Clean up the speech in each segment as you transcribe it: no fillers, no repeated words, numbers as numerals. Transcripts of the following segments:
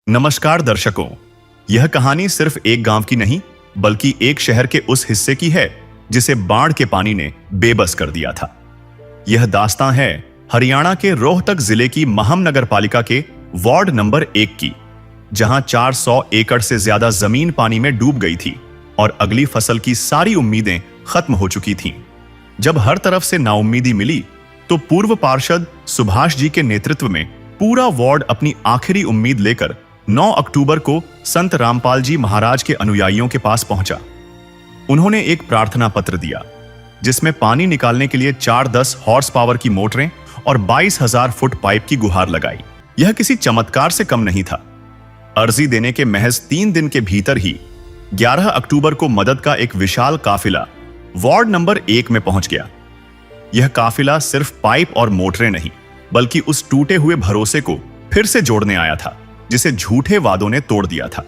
नमस्कार दर्शकों, यह कहानी सिर्फ एक गांव की नहीं बल्कि एक शहर के उस हिस्से की है जिसे बाढ़ के पानी ने बेबस कर दिया था। यह दास्तां है हरियाणा के रोहतक जिले की महम नगर पालिका के वार्ड नंबर 1 की, जहां 400 एकड़ से ज्यादा जमीन पानी में डूब गई थी और अगली फसल की सारी उम्मीदें खत्म हो चुकी थीं। जब हर तरफ से नाउम्मीदी मिली तो पूर्व पार्षद सुभाष जी के नेतृत्व में पूरा वार्ड अपनी आखिरी उम्मीद लेकर 9 अक्टूबर को संत रामपाल जी महाराज के अनुयायियों के पास पहुंचा। उन्होंने एक प्रार्थना पत्र दिया जिसमें पानी निकालने के लिए 410 हॉर्स पावर की मोटरें और 22,000 फुट पाइप की गुहार लगाई। यह किसी चमत्कार से कम नहीं था। अर्जी देने के महज 3 दिन के भीतर ही 11 अक्टूबर को मदद का एक विशाल काफिला वार्ड नंबर 1 में पहुंच गया। यह काफिला सिर्फ पाइप और मोटरें नहीं बल्कि उस टूटे हुए भरोसे को फिर से जोड़ने आया था जिसे झूठे वादों ने तोड़ दिया था।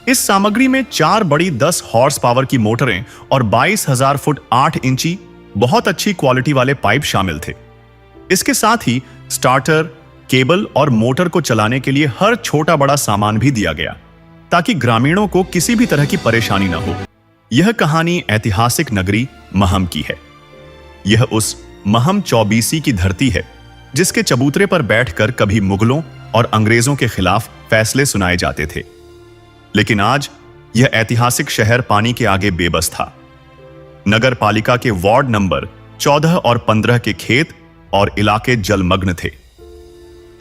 इस सामग्री में 4 बड़ी 10 हॉर्स पावर की मोटरें और 22,000 फुट 8 इंची बहुत अच्छी क्वालिटी वाले पाइप शामिल थे। इसके साथ ही स्टार्टर, केबल और मोटर को चलाने के लिए हर छोटा बड़ा सामान भी दिया गया ताकि ग्रामीणों को किसी भी तरह की परेशानी न हो। यह कहानी ऐतिहासिक नगरी महम की है। यह उस महम चौबीसी की धरती है जिसके चबूतरे पर बैठकर कभी मुगलों और अंग्रेजों के खिलाफ फैसले सुनाए जाते थे, लेकिन आज यह ऐतिहासिक शहर पानी के आगे बेबस था। नगर पालिका के वार्ड नंबर 14 और 15 के खेत और इलाके जलमग्न थे।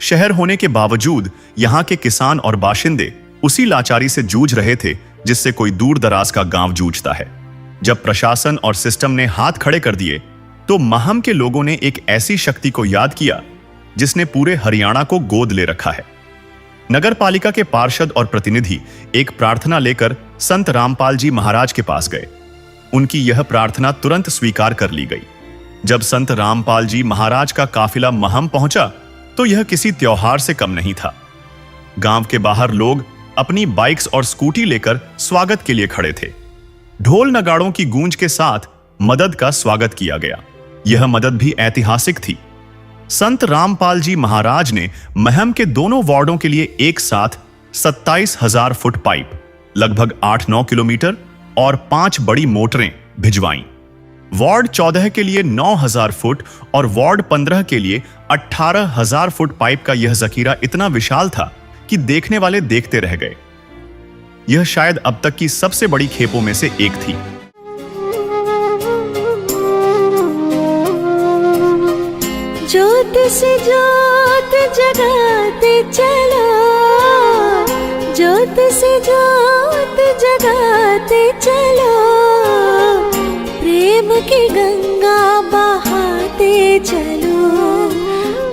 शहर होने के बावजूद यहां के किसान और बाशिंदे उसी लाचारी से जूझ रहे थे जिससे कोई दूर दराज का गांव जूझता है। जब प्रशासन और सिस्टम ने हाथ खड़े कर दिए तो महम के लोगों ने एक ऐसी शक्ति को याद किया जिसने पूरे हरियाणा को गोद ले रखा है। नगर पालिका के पार्षद और प्रतिनिधि एक प्रार्थना लेकर संत रामपाल जी महाराज के पास गए। उनकी यह प्रार्थना तुरंत स्वीकार कर ली गई। जब संत रामपाल जी महाराज का काफिला महम पहुंचा तो यह किसी त्योहार से कम नहीं था। गांव के बाहर लोग अपनी बाइक्स और स्कूटी लेकर स्वागत के लिए खड़े थे। ढोल नगाड़ों की गूंज के साथ मदद का स्वागत किया गया। यह मदद भी ऐतिहासिक थी। संत रामपाल जी महाराज ने महम के दोनों वार्डों के लिए एक साथ 27,000 फुट पाइप, लगभग 8-9 किलोमीटर और 5 बड़ी मोटरें भिजवाईं। वार्ड 14 के लिए 9,000 फुट और वार्ड 15 के लिए 18,000 फुट पाइप का यह जखीरा इतना विशाल था कि देखने वाले देखते रह गए। यह शायद अब तक की सबसे बड़ी खेपों में से एक थी। ज्योत से ज्योत जगाते चलो, ज्योत से ज्योत जगाते चलो, प्रेम की गंगा बहाते चलो,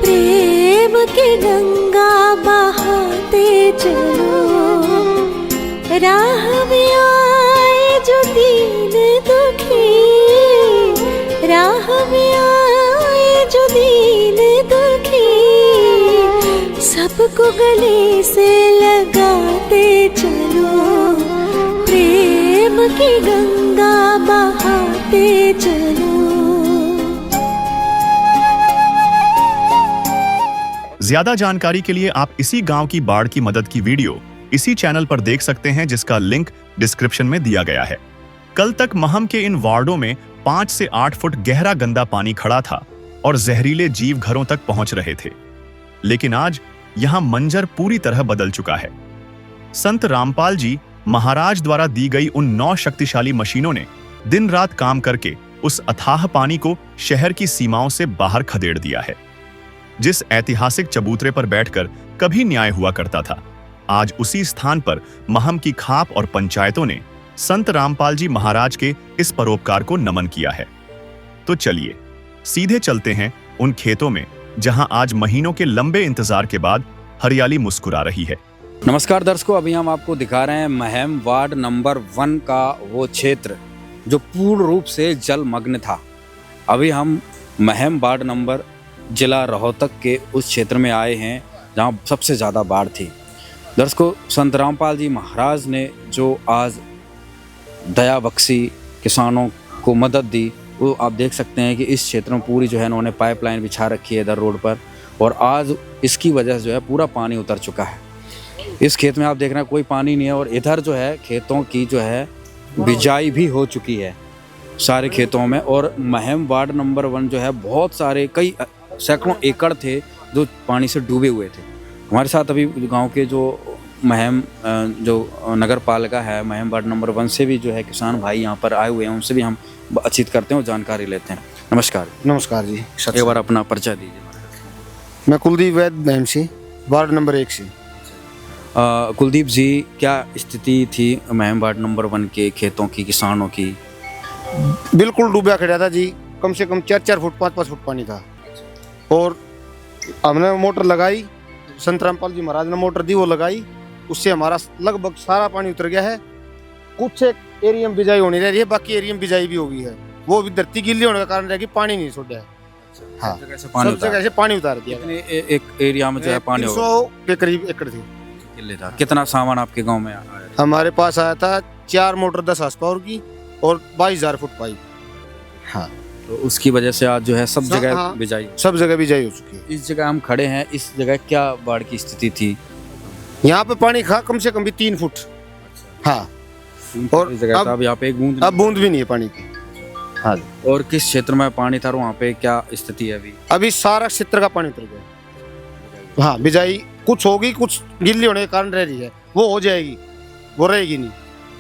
प्रेम की गंगा बहाते चलो। राह में आए जो दीन दुखी, राह में आए जो दीन दुखी, सबको गले से लगाते चलो, प्रेम की गंगा बहाते चलो। ज्यादा जानकारी के लिए आप इसी गांव की बाढ़ की मदद की वीडियो इसी चैनल पर देख सकते हैं जिसका लिंक डिस्क्रिप्शन में दिया गया है। कल तक महम के इन वार्डों में 5 से 8 फुट गहरा गंदा पानी खड़ा था और जहरीले जीव घरों तक पहुंच रहे थे, लेकिन आज यहां मंजर पूरी तरह बदल चुका है। संत रामपाल जी महाराज द्वारा दी गई उन 9 शक्तिशाली मशीनों ने दिन रात काम करके उस अथाह पानी को शहर की सीमाओं से बाहर खदेड़ दिया है। जिस ऐतिहासिक चबूतरे पर बैठकर कभी न्याय हुआ करता था, आज उसी स्थान पर महम की खाप और पंचायतों ने संत रामपाल जी महाराज के इस परोपकार को नमन किया है। तो चलिए सीधे चलते हैं उन खेतों में जहां आज महीनों के लंबे इंतजार के बाद हरियाली मुस्कुरा रही है। नमस्कार दर्शकों, अभी हम आपको दिखा रहे हैं महम वार्ड नंबर 1 का वो क्षेत्र जो पूर्ण रूप से जलमग्न था। अभी हम महम वार्ड नंबर जिला रोहतक के उस क्षेत्र में आए हैं जहां सबसे ज़्यादा बाढ़ थी। दर्शकों, संत रामपाल जी महाराज ने जो आज दया बख्शी, किसानों को मदद दी, वो आप देख सकते हैं कि इस क्षेत्र में पूरी जो है उन्होंने पाइपलाइन बिछा रखी है इधर रोड पर, और आज इसकी वजह से जो है पूरा पानी उतर चुका है। इस खेत में आप देख रहे हैं कोई पानी नहीं है और इधर जो है खेतों की जो है बिजाई भी हो चुकी है सारे खेतों में। और महम वार्ड नंबर 1 जो है बहुत सारे कई सैकड़ों एकड़ थे जो पानी से डूबे हुए थे। हमारे साथ अभी गांव के जो महम जो नगर पालिका है महम वार्ड नंबर 1 से भी जो है किसान भाई यहाँ पर आए हुए हैं, उनसे भी हम बातचीत करते हैं और जानकारी लेते हैं। नमस्कार। नमस्कार जी। एक बार अपना परिचय दीजिए। मैं कुलदीप वैद महम से, वार्ड नंबर 1 से। कुलदीप जी, क्या स्थिति थी महम वार्ड नंबर 1 के खेतों की, किसानों की? बिल्कुल डूबा खड़ा था जी, कम से कम 4-4 फुट 5-5 फुट पानी था। और हमने मोटर लगाई, संत रामपाल जी महाराज ने मोटर दी, वो लगाई, उससे हमारा लगभग सारा पानी उतर गया है। कुछ एक एरिया में बिजाई होनी रह रही है, बाकी एरिया में बिजाई भी हो गई है। वो भी धरती गीली होने का कारण रह गई, पानी नहीं छोड़ा है। हाँ, सब जगह से पानी उतार दिया। एक एरिया में जो है पानी 300 के करीब एकड़ थी। था। कितना सामान आपके गांव में आया था? हमारे पास आया था 4 मोटर 10 हार्स पावर की और 22,000 फुट पाइप। हाँ, तो उसकी वजह से आज जो है सब जगह हाँ, बिजाई, सब जगह बिजाई हो चुकी है। इस जगह हम खड़े हैं, इस जगह क्या बाढ़ की स्थिति थी? यहाँ पे पानी खा कम से कम भी 3 फुट। हाँ, और इस जगह अब यहाँ पे एक बूंद, अब बूंद भी नहीं है पानी की। हाँ, और किस क्षेत्र में पानी था वहाँ पे क्या स्थिति है अभी? अभी सारा क्षेत्र का पानी उतर गया। हाँ, बिजाई कुछ होगी, कुछ गिल्ली होने के कारण रह रही है, वो हो जाएगी, वो रहेगी नहीं।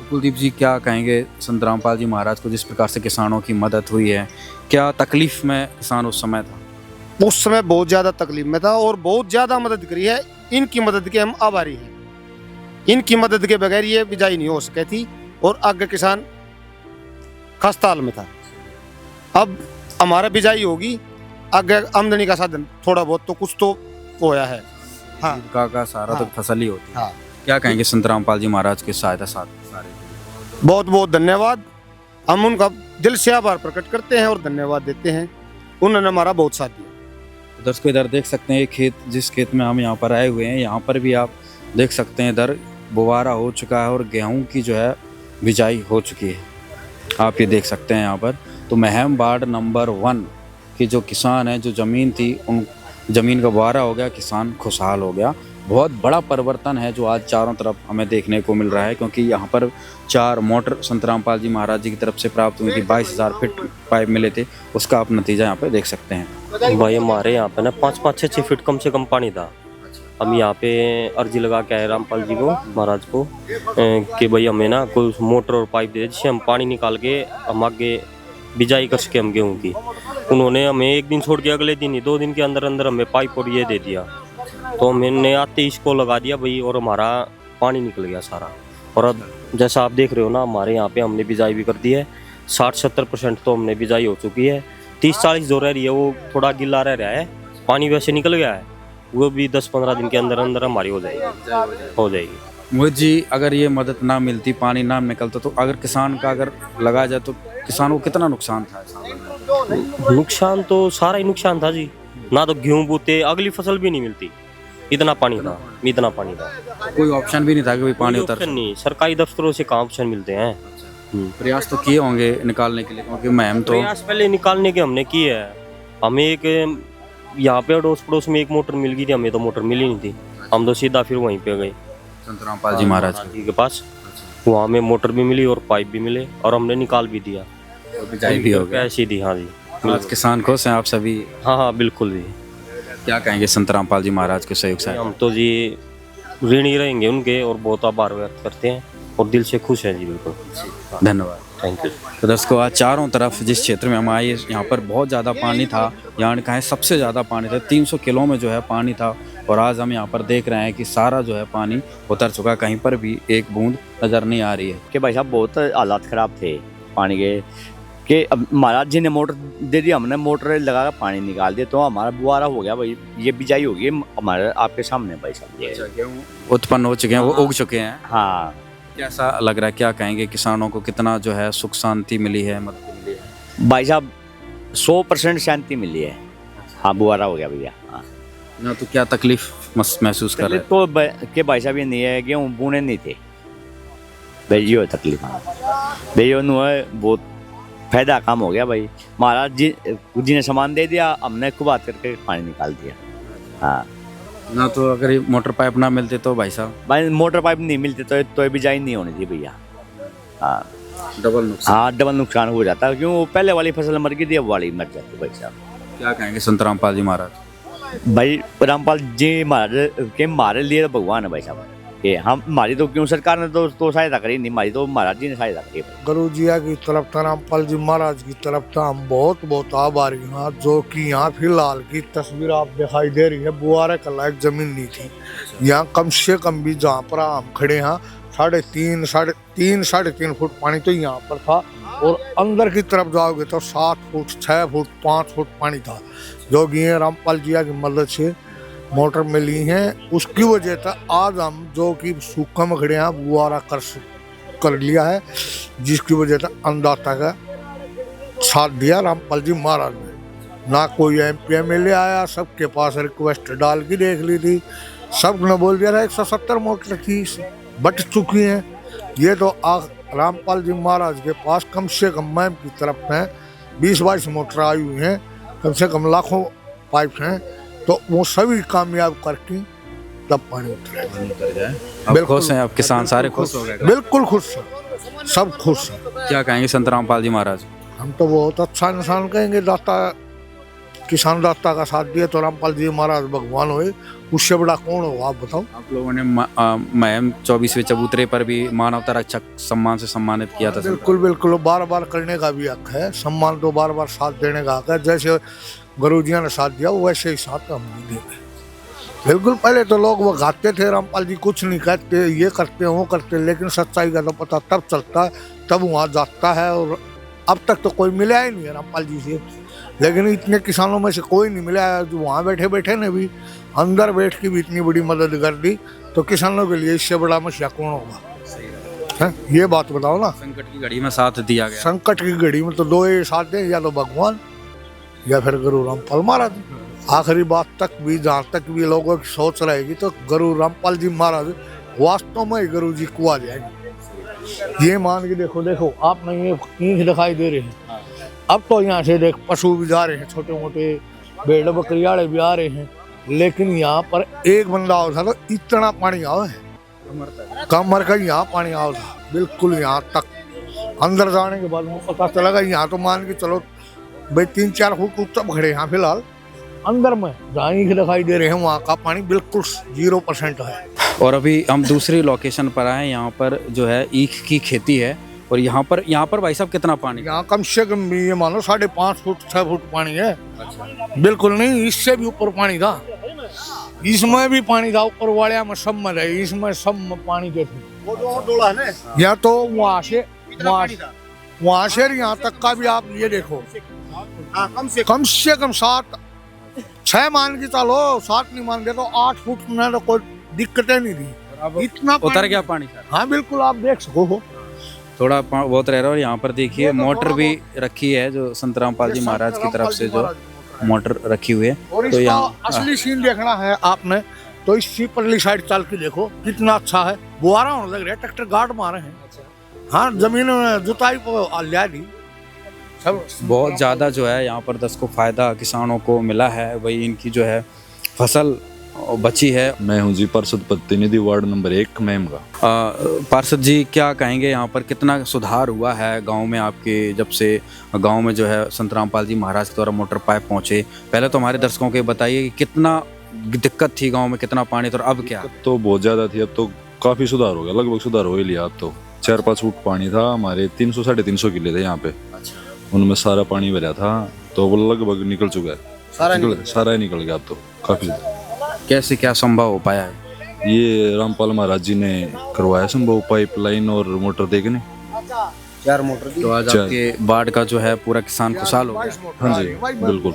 कुलदीप जी, क्या कहेंगे संत रामपाल जी महाराज को जिस प्रकार से किसानों की मदद हुई है, क्या तकलीफ में किसान उस समय था? उस समय बहुत ज्यादा तकलीफ में था और बहुत ज्यादा मदद करी है। इनकी मदद के हम आभारी हैं। इनकी मदद के बगैर ये बिजाई नहीं हो सकी थी और आगे किसान खस्ता हाल में था। अब हमारा बिजाई होगी, आगे आमदनी का साधन थोड़ा बहुत तो कुछ तो होया है। हाँ, जीविका का सारा तो हाँ, फसल ही होती है। हाँ, क्या कहेंगे संत रामपाल जी महाराज के सहायता साथ सारे? बहुत बहुत धन्यवाद। हम उनका दिल से आभार प्रकट करते हैं और धन्यवाद देते हैं, उन्होंने हमारा बहुत साथ दिया। दर्शकों, इधर देख सकते हैं खेत, जिस खेत में हम यहाँ पर आए हुए हैं, यहाँ पर भी आप देख सकते हैं इधर बुवारा हो चुका है और गेहूं की जो है बिजाई हो चुकी है। आप ये देख सकते हैं यहाँ पर। तो महम वार्ड नंबर 1 के जो किसान हैं, जो ज़मीन थी, उन ज़मीन का बुवारा हो गया, किसान खुशहाल हो गया। बहुत बड़ा परिवर्तन है जो आज चारों तरफ हमें देखने को मिल रहा है, क्योंकि यहाँ पर 4 मोटर संत रामपाल जी महाराज जी की तरफ से प्राप्त हुई थी। 22,000 फीट पाइप मिले थे, उसका आप नतीजा यहाँ पे देख सकते हैं। भाई हमारे यहाँ पे ना 5-5, 6-6 फीट कम से कम पानी था। हम यहाँ पे अर्जी लगा के आए रामपाल जी को, महाराज को, कि भाई हमें ना कोई मोटर और पाइप दे जिससे हम पानी निकाल के हम आगे बिजाई कर सके हम गेहूँ की। उन्होंने हमें एक दिन छोड़ के अगले दिन ही 2 दिन के अंदर अंदर हमें पाइप और ये दे दिया। तो मैंने आते इसको लगा दिया भाई, और हमारा पानी निकल गया सारा। और अब जैसा आप देख रहे हो ना, हमारे यहाँ पे हमने बिजाई भी कर दी है। 60-70% तो हमने बिजाई हो चुकी है। 30-40 जो रह रही है वो थोड़ा गिल्ला रह रहा है, पानी वैसे निकल गया है, वो भी 10-15 दिन के अंदर अंदर हमारी हो जाएगी। मोहित जी, अगर ये मदद ना मिलती, पानी ना निकलता, तो अगर किसान का अगर लगाया जाए तो किसान को कितना नुकसान था? नुकसान तो सारा ही नुकसान था जी, ना तो गेहूँ बोते, अगली फसल भी नहीं मिलती, इतना पानी था। कोई ऑप्शन भी नहीं था कि भाई पानी उतर? ऑप्शन नहीं, सरकारी दफ्तरों से कहाँ ऑप्शन मिलते हैं। प्रयास तो किए होंगे निकालने के लिए, क्योंकि महम तो प्रयास पहले निकालने के हमने किए है। हमें एक यहाँ पे अड़ोस पड़ोस में एक मोटर मिल गई थी, हमें तो मोटर मिली नहीं थी। हम तो सीधा फिर वहीं पे गए संत रामपाल जी महाराज जी के पास, वहाँ में मोटर भी मिली और पाइप भी मिले और हमने निकाल भी दिया, बिजाई भी हो गया। ऐसी दी। हाँ जी, आज किसान खुश हैं आप सभी? हाँ बिल्कुल जी। क्या कहेंगे संत रामपाल जी महाराज के सहयोग से? हम तो जी ऋणी रहेंगे उनके और बहुत आभार व्यक्त करते हैं और दिल से खुश हैं जी। बिल्कुल, धन्यवाद, थैंक यू। तो दर्शकों, आज चारों तरफ जिस क्षेत्र में हम आए, यहाँ पर बहुत ज़्यादा पानी था। यहाँ कहें सबसे ज़्यादा पानी था, 300 किलो में जो है पानी था। और आज हम यहाँ पर देख रहे हैं कि सारा जो है पानी उतर चुका, कहीं पर भी एक बूंद नज़र नहीं आ रही है। कि भाई साहब बहुत हालात ख़राब थे पानी के, कि अब महाराज जी ने मोटर दे दी, हमने मोटर लगा कर पानी निकाल दिया, तो हमारा बुआरा हो गया भाई, ये बिजाई होगी हमारे आपके सामने भाई साहब। ये उत्पन्न हो चुके हैं, वो उग चुके हैं। हाँ, कैसा लग रहा है, क्या कहेंगे किसानों को कितना जो है सुख शांति मिली है, मदद मिली है? भाई साहब 100% शांति मिली है। हाँ, बुआरा हो गया भैया। हाँ, ना तो क्या तकलीफ महसूस कर रहे हैं? तो के भाई साहब ये नहीं है, गेहूँ बूने नहीं थे भाई, ये तकलीफ भाई, बहुत फायदा काम हो गया भाई। महाराज जी ने सामान दे दिया, हमने खूब हाथ करके पानी निकाल दिया। हाँ, ना तो अगर ये मोटर पाइप ना मिलते तो भाई साहब भाई मोटर पाइप नहीं मिलते तो बिजाई नहीं होनी थी भैया। हाँ डबल नुकसान। हाँ, डबल नुकसान हो जाता, क्यों वो पहले वाली फसल मर गई थी, अब वाली मर जाती भाई साहब। क्या कहेंगे संत रामपाल जी महाराज? भाई रामपाल जी महाराज के हमारे लिए तो भगवान है भाई साहब। ये हम हमारी तो क्यों सरकार ने तो सहायता करी नहीं, हमारी तो महाराज जी ने सहायता करी। गुरु जिया की तरफ था, रामपाल जी महाराज की तरफ था, हम बहुत बहुत आभारी हैं। जो कि यहाँ फिलहाल की तस्वीर आप दिखाई दे रही है, बुआरे का लायक जमीन नहीं थी यहाँ। कम से कम भी जहाँ पर हम खड़े हैं 3.5 फुट पानी तो यहाँ पर था, और अंदर की तरफ जाओगे तो 7 फुट 6 फुट 5 फुट पानी था। जो कि ये रामपाल जिया की मदद से मोटर मिली है, उसकी वजह से आज हम जो कि सूखा में खड़े हैं बुआरा कर लिया है, जिसकी वजह से अन्नदाता का साथ दिया रामपाल जी महाराज ने। ना कोई MP MLA आया, सबके पास रिक्वेस्ट डाल के देख ली थी, सब ने बोल दिया था 170 मोटर थी बट चुकी हैं। ये तो रामपाल जी महाराज के पास कम से कम मैम की तरफ में 20-22 मोटर आई हुई हैं, कम से कम लाखों पाइप हैं, तो वो सभी कामयाब करके तब पानी उतर जाए। आप खुश हैं? आप किसान सारे खुश हो गए? बिल्कुल खुश हैं, सब खुश हैं। क्या कहेंगे संत रामपाल जी महाराज? हम तो बहुत अच्छा इंसान कहेंगे, दाता किसान दाता का साथ दिए तो रामपाल जी महाराज भगवान हुए, उससे बड़ा कौन हो आप बताओ। आप लोगों ने महम 24वें चबूतरे पर भी मानवता रक्षक सम्मान से सम्मानित किया था। बिल्कुल बिल्कुल, बार बार करने का भी हक है, सम्मान तो बार बार साथ देने का हक है। जैसे गुरु जी ने साथ दिया वैसे ही साथ हम भी देंगे। बिल्कुल, पहले तो लोग वो गाते थे रामपाल जी कुछ नहीं कहते, ये करते वो करते, लेकिन सच्चाई का तो पता तब चलता है तब वहाँ जाता है। और अब तक तो कोई मिला ही नहीं है रामपाल जी से, लेकिन इतने किसानों में से कोई नहीं मिला है जो वहाँ बैठे बैठे ने भी अंदर बैठ के भी इतनी बड़ी मदद कर दी, तो किसानों के लिए इससे बड़ा मसीहा कौन होगा? है ये बात बताओ ना। संकट की घड़ी में साथ दिया गया। संकट की घड़ी में तो दो ही साथ दें, या तो भगवान या फिर गुरु रामपाल महाराज। आखिरी बात तक भी, जहाँ तक भी लोगों की सोच रहेगी, तो गुरु रामपाल जी महाराज वास्तव में गुरु जी को आ जाएंगे। ये मान के देखो आपने ये ईंट दिखाई दे रहे हैं, अब तो यहाँ से देख पशु भी जा रहे हैं, छोटे मोटे भेड़ बकरियाड़े भी आ रहे हैं, लेकिन यहाँ पर एक बंदा आओ था तो इतना पानी आओ है, कमर का यहाँ पानी आओ था बिल्कुल यहाँ तक। अंदर जाने के बाद मुझे पता चला यहाँ तो मान के चलो भाई 3-4 फुट ऊपर खड़े हैं फिलहाल, अंदर में जहाँ ईंट दिखाई दे रहे हैं वहाँ का पानी बिल्कुल 0% है। और अभी हम दूसरी लोकेशन पर आए, यहाँ पर जो है ईख की खेती है, और यहाँ पर भाई साहब कितना पानी? यहाँ कम से कम भी ये मानो 5.5 फुट 6 फुट पानी है। बिल्कुल नहीं, इससे भी ऊपर पानी था, इसमें भी पानी था, ऊपर वाले में सब में रहे, इसमें सब में पानी के थे। या तो वहाँ से यहाँ तक का भी आप ये देखो, कम से कम 7-6 मान के चलो, 7 नहीं मान के तो 8 फुट में तो कोई दिक्कतें नहीं थी, इतना उतर गया पानी सर। हाँ बिल्कुल, आप देख सको हो थोड़ा बहुत रह रहा है। और यहाँ पर देखिए मोटर भी रखी है, जो संत रामपाल जी महाराज की तरफ से जो मोटर रखी हुई है। और तो यहाँ असली सीन देखना है आपने तो इस परली साइड चल के देखो कितना अच्छा है, बुआरा होने लग रहा है, ट्रैक्टर गार्ड मारे हैं। हाँ, जमीन जुताई को लिया दी सब। बहुत ज़्यादा जो है यहाँ पर 10 को फायदा किसानों को मिला है, वही इनकी जो है फसल बची है। मैं हूँ जी पार्षद प्रतिनिधि वार्ड नंबर 1 मैम का। पार्षद जी, क्या कहेंगे यहाँ पर कितना सुधार हुआ है गांव में आपके, जब से गांव में जो है संत रामपाल जी महाराज के द्वारा मोटर पाइप पहुँचे? पहले तो हमारे दर्शकों को बताइए कि कितना दिक्कत थी गांव में, कितना पानी था और अब क्या? तो बहुत ज़्यादा थी, अब तो काफ़ी सुधार हो गया, लगभग सुधार हो ही लिया। अब तो 4-5 फुट पानी था, हमारे 300-350 किले थे यहाँ पे, उनमें सारा पानी भरा था, तो वो लगभग निकल चुका है, सारा ही निकल गया अब तो काफ़ी ज़्यादा। कैसे क्या संभव हो पाया है? ये रामपाल महाराज जी ने करवाया संभव, पाइपलाइन और मोटर देखने 4 मोटर दी। तो आज आपके बाढ़ का जो है पूरा किसान खुशहाल हो गया। हाँ जी बिल्कुल।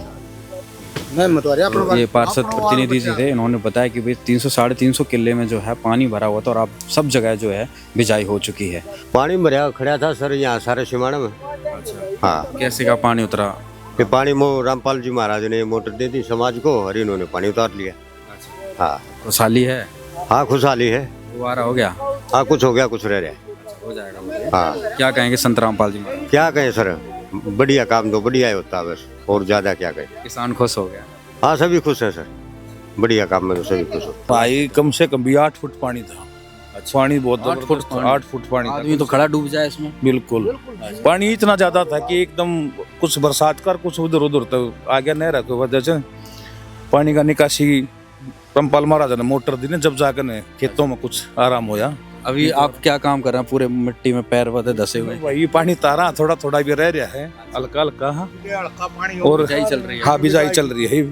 ये पार्षद प्रतिनिधि जी थे, इन्होंने बताया कि भाई 300-350 किले में जो है पानी भरा हुआ था, और अब सब जगह जो है बिजाई हो चुकी है। पानी भरा खड़ा था सर यहाँ सारे सिमाड़े में। हाँ, कैसे का पानी उतरा? ये पानी रामपाल जी महाराज ने मोटर दे दी समाज को, और इन्होंने पानी उतार लिया। हाँ, खुशहाली है? हाँ खुशहाली है। दोबारा हो गया? हाँ, कुछ हो गया, कुछ रह रहा हो जाएगा। हाँ, क्या कहेंगे संत रामपाल जी महाराज? क्या कहें सर, बढ़िया काम तो बढ़िया ही होता है बस, और ज्यादा क्या कहें। किसान खुश हो गया? हाँ, सभी खुश है सर। बढ़िया काम में तो सभी खुश हो। भाई कम से कम भी 8 फुट पानी था। पानी बहुत 8 फुट पानी था। आदमी तो खड़ा डूब जाए इसमें। बिल्कुल पानी इतना ज्यादा था कि एकदम कुछ बरसात कर कुछ उधर उधर तक आ गया। नहीं रखो वजह से पानी का निकासी रामपाल महाराज ने मोटर दी ना, जब जाकर ने खेतों में कुछ आराम होया। अभी आप क्या काम कर रहे हैं? पूरे मिट्टी में पैर वैसे धसे हुए। भाई पानी तारा थोड़ा थोड़ा भी रह रहा है, हल्का हल्का। और बिजाई चल रही है। हाँ बिजाई चल रही है।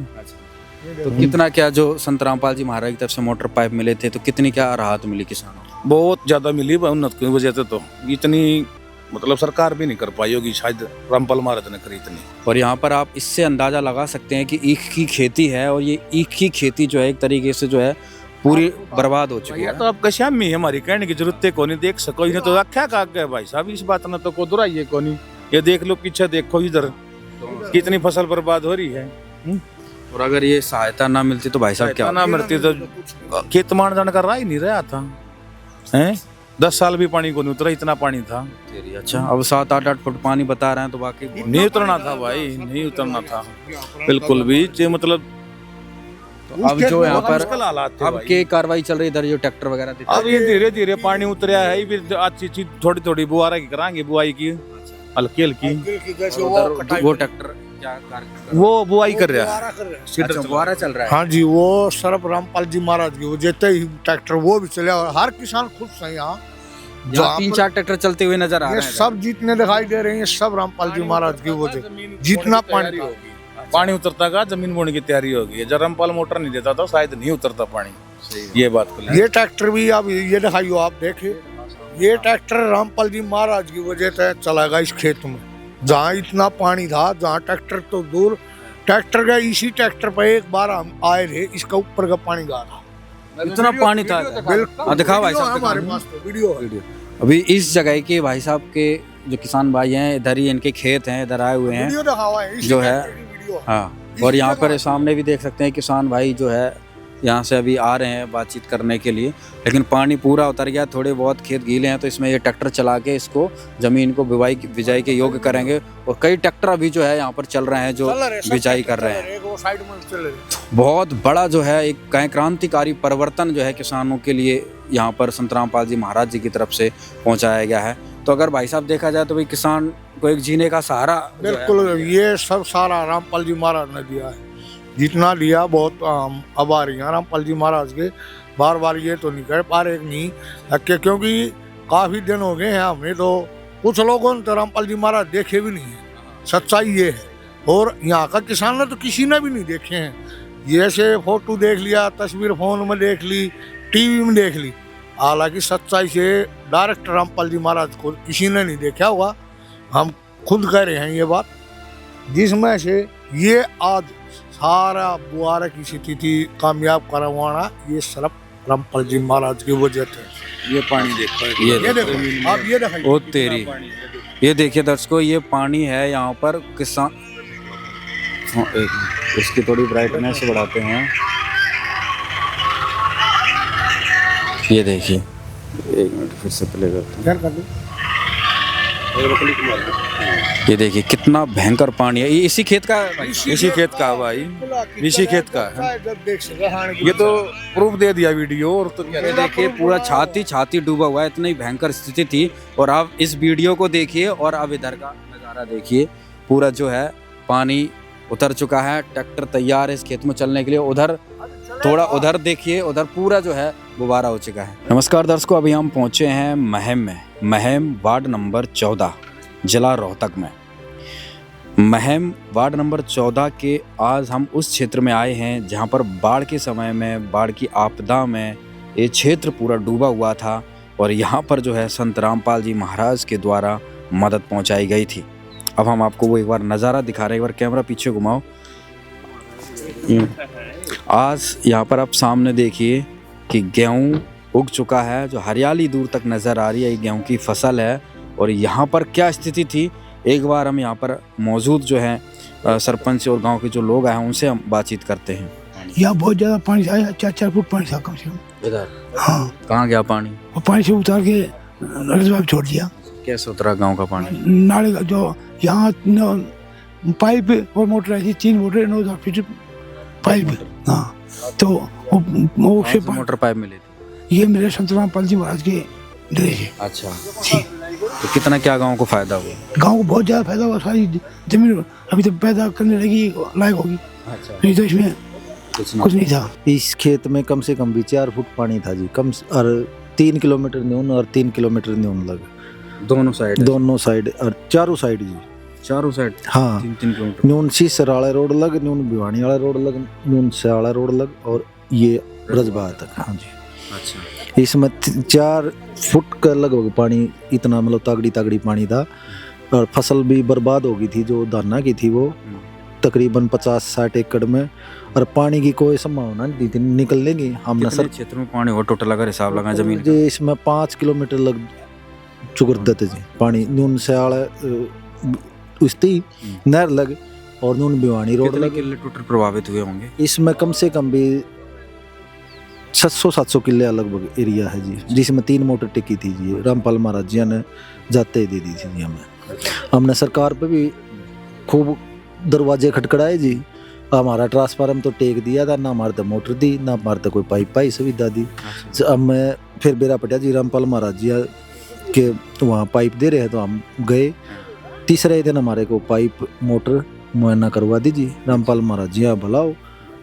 तो कितना क्या जो संत रामपाल जी महाराज की तरफ से मोटर पाइप मिले थे, तो कितनी क्या राहत मिली किसानों को? बहुत ज्यादा मिली उन्नत की वजह से। तो इतनी मतलब सरकार भी नहीं कर पाई होगी, शायद रामपाल महाराज ने करी इतनी। और यहाँ पर आप इससे अंदाजा लगा सकते हैं कि ईख की खेती है, और ये ईख की खेती जो है एक तरीके से जो है पूरी बर्बाद हो चुकी है। तो अब कश्यामी हमारी कहने की जरूरत है कोनी, देख सको इन्हें तो रखा का गया भाई साहब। इस बात ने तो को दुराइए कोनी। ये देख लो पीछे देखो इधर कितनी फसल बर्बाद हो रही है। और अगर ये सहायता ना मिलती तो भाई साहब क्या ना मिलती तो खेत मान जाने का रहा ही नहीं रहा था। हैं 10 साल भी पानी को नहीं उतरा, इतना पानी था। अच्छा, अब 7-8 फुट पानी बता रहे हैं तो बाकी नहीं उतरना था भाई, नहीं उतरना था बिल्कुल भी। मतलब तो अब जो यहाँ पर हालात अब के कार्रवाई चल रही है इधर जो ट्रैक्टर वगैरह थे। अब ये धीरे धीरे पानी उतरा है। फिर अच्छी चीज थोड़ी थोड़ी बुआरा की कराएंगे, बुआई की हल्की हल्की। वो ट्रैक्टर क्या वो बुआई कर रहा है, अच्छा, फुहारा चल रहा है। हाँ जी, वो सरफ रामपाल जी महाराज की वजह से ही ट्रैक्टर वो भी चले, और हर किसान खुश है। यहाँ 3-4 ट्रैक्टर चलते हुए नजर आ ये रहे हैं। सब जितने दिखाई दे रहे हैं सब रामपाल जी महाराज की वजह। जितना पानी उतरता का जमीन बोने की तैयारी होगी। जब रामपाल मोटर नहीं देता तो शायद नहीं उतरता पानी। ये बात को ये ट्रैक्टर भी अब ये दिखाइयो, आप देखे ये ट्रैक्टर रामपाल जी महाराज की वजह से चलाएगा इस खेत में। जहाँ इतना पानी था, जहाँ ट्रैक्टर तो दूर, ट्रैक्टर का इसी ट्रैक्टर पर एक बार हम आए थे, इसका ऊपर का पानी गा था। इतना पानी था। दिखाओ भाई साहब, हमारे पास तो वीडियो है। अभी इस जगह के भाई साहब के जो किसान भाई हैं, इधर ही इनके खेत हैं, इधर आए हुए हैं जो है। हाँ, और यहाँ पर सामने भी देख सकते हैं किसान भाई जो है यहाँ से अभी आ रहे हैं बातचीत करने के लिए। लेकिन पानी पूरा उतर गया, थोड़े बहुत खेत गीले हैं, तो इसमें ये ट्रैक्टर चला के इसको जमीन को बिजाई के योग्य करेंगे। और कई ट्रैक्टर अभी जो है यहाँ पर चल रहे हैं जो बिजाई कर रहे हैं। बहुत बड़ा जो है एक क्रांतिकारी परिवर्तन जो है किसानों के लिए यहाँ पर संत रामपाल जी महाराज जी की तरफ से पहुँचाया गया है। तो अगर भाई साहब देखा जाए तो भाई किसान को एक जीने का सहारा बिल्कुल, ये सब सारा रामपाल जी महाराज ने दिया है। जितना लिया बहुत आभारी हैं रामपाल जी महाराज के। बार बार ये तो नहीं कर पा रहे नहीं, क्योंकि काफी दिन हो गए हैं हमने तो कुछ लोगों ने तो रामपाल जी महाराज देखे भी नहीं है। सच्चाई ये है। और यहाँ का किसान ने तो किसी ने भी नहीं देखे हैं। ये ऐसे फोटो देख लिया, तस्वीर फोन में देख ली, टीवी में देख ली, हालांकि सच्चाई से डायरेक्ट रामपाल जी महाराज को किसी ने नहीं देखा होगा। हम खुद कह रहे हैं ये बात, जिसमें से ये आज सारा बुआरा की स्थिति कामयाब करवाना ये सिर्फ रामपाल जी महाराज की वजह से। ये पानी देखो, ये देखो, आप ये देखिए। ओ तेरी, ये देखिए दर्शकों, ये पानी है यहाँ पर किसान। इसकी थोड़ी ब्राइटनेस बढ़ाते हैं। ये देखिए, एक मिनट फिर से प्ले करते हैं। ये देखिए कितना भयंकर पानी है। ये इसी खेत का है भाई? इसी खेत का भाई, इसी खेत का है। ये तो प्रूफ दे दिया वीडियो। और तो ये देखिए पूरा छाती डूबा हुआ है, इतनी भयंकर स्थिति थी। और आप इस वीडियो को देखिए और अब इधर का नज़ारा देखिए। पूरा जो है पानी उतर चुका है, ट्रैक्टर तैयार है इस खेत में चलने के लिए। उधर थोड़ा उधर देखिए, उधर पूरा जो है गुब्बारा हो चुका है। नमस्कार दर्शकों, अभी हम पहुंचे हैं महम वार्ड नंबर 14 जिला रोहतक में। महम वार्ड नंबर 14 के आज हम उस क्षेत्र में आए हैं जहां पर बाढ़ के समय में, बाढ़ की आपदा में ये क्षेत्र पूरा डूबा हुआ था। और यहां पर जो है संत रामपाल जी महाराज के द्वारा मदद पहुंचाई गई थी। अब हम आपको वो एक बार नज़ारा दिखा रहे हैं। एक बार कैमरा पीछे घुमाओ। आज यहाँ पर आप सामने देखिए कि गेहूँ उग चुका है, जो हरियाली दूर तक नज़र आ रही है, ये गेहूँ की फसल है। और यहाँ पर क्या स्थिति थी, एक बार हम यहाँ पर मौजूद जो है सरपंच और गांव के जो लोग आए हैं उनसे हम बातचीत करते हैं। यहाँ बहुत ज़्यादा पानी आया, 4 फुट पानी था कम से कम इधर। हाँ, कहाँ गया पानी? वो पानी से उतार के नलजवाब छोड़ दिया। कैसे उतरा गांव का पानी? नाले का जो यहाँ पाइप और मोटर आई थी, 3 मोटर 9 फीट पाइप। हाँ, तो वो कौन से सी मोटर पाइप मिली थी? ये मेरे संत रामपाल जी महाराज के दरे से। अच्छा, तो कितना क्या गांव को फायदा हुआ? गांव को बहुत ज़्यादा फायदा हुआ। सारी जमीन अभी तो पैदा करने लगी, लायक होगी। अच्छा, नहीं तो इसमें कुछ नहीं था। इस खेत में कम से कम भी 4 फुट पानी था जी, और 3 किलोमीटर न्यून और 3 किलोमीटर न्यून लग, दोनों साइड और चारों साइड जी, चारों साइड हाँ 3-3 किलोमीटर। न्यून सीसर वाला रोड लग, न्यून भिवानी वाला रोड लग, न्यून स्याला रोड लग और ये रजबा तक। हाँ जी, अच्छा, इसमें 4 फुट का लगभग पानी, इतना मतलब तागड़ी पानी था। और फसल भी बर्बाद हो गई थी, जो दाना की थी वो तकरीबन 50-60 एकड़ में, और पानी की कोई संभावना नहीं थी निकलने की। हमने कितने क्षेत्र में पानी हो टोटल अगर हिसाब लगा जमीन का? जी इसमें 5 किलोमीटर लग चुकर देते जी पानी, न्यून स्याला उसती नहर लग और नून भिवानी रोड कितने लग। किले टोटल प्रभावित हुए होंगे? इसमें कम से कम भी 600-700 किले लगभग एरिया है जी, जिसमें 3 मोटर टिकी थी जी। रामपाल महाराज जी ने जाते दे दी थी जी हमें। हमने सरकार पे भी खूब दरवाजे खटखड़ाए जी। हमारा ट्रांसफार्मर तो टेक दिया था, ना हमारे तो मोटर दी, ना हमारे तो कोई पाइप पाई सुविधा दी। अब मैं फिर बेरा पटिया जी रामपाल महाराज जी के वहाँ पाइप दे रहे हैं, तो हम गए। तीसरे दिन हमारे को पाइप मोटर मुआयना करवा दीजिए। रामपाल महाराज जी यहाँ बुलाओ,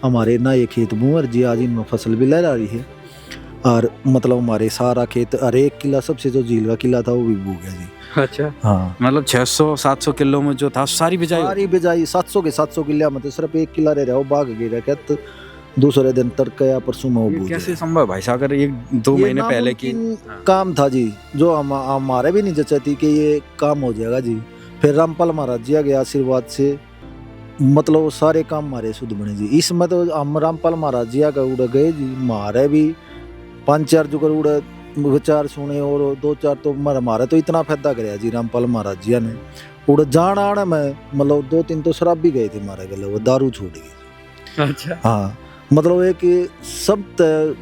हमारे ना ये खेत मुँह जी, आज इनमें फसल भी लहरा रही है। और मतलब हमारे सारा खेत, और 1 किला सबसे जो झील का किला था वो भी बू गया जी। अच्छा, हाँ मतलब 600-700 किलो में जो था सारी बिजाई 700 के 700 किला में तो सिर्फ 1 किला रह रहा वो भाग गया क्या, तो दूसरे दिन तड़के या परसों में वो बूझ कैसे संभव भाई साहब? अगर 1-2 महीने पहले की काम था जी, जो हमारे भी नहीं जचाती कि ये काम हो जाएगा जी। फिर रामपाल महाराज जी के आशीर्वाद से मतलब वो सारे काम हमारे शुद्ध बने जी। इसमें तो हम रामपाल महाराज जी का उड़ गए जी, हमारे भी 5-4 जो कर उड़े विचार सुने, और 2-4 तो हमारा तो इतना फायदा कराया जी रामपाल महाराज जी ने। उड़ जान आने में मतलब 2-3 तो शराब भी गए थे हमारे गले, वो दारू छूट गई। अच्छा, हाँ मतलब एक सब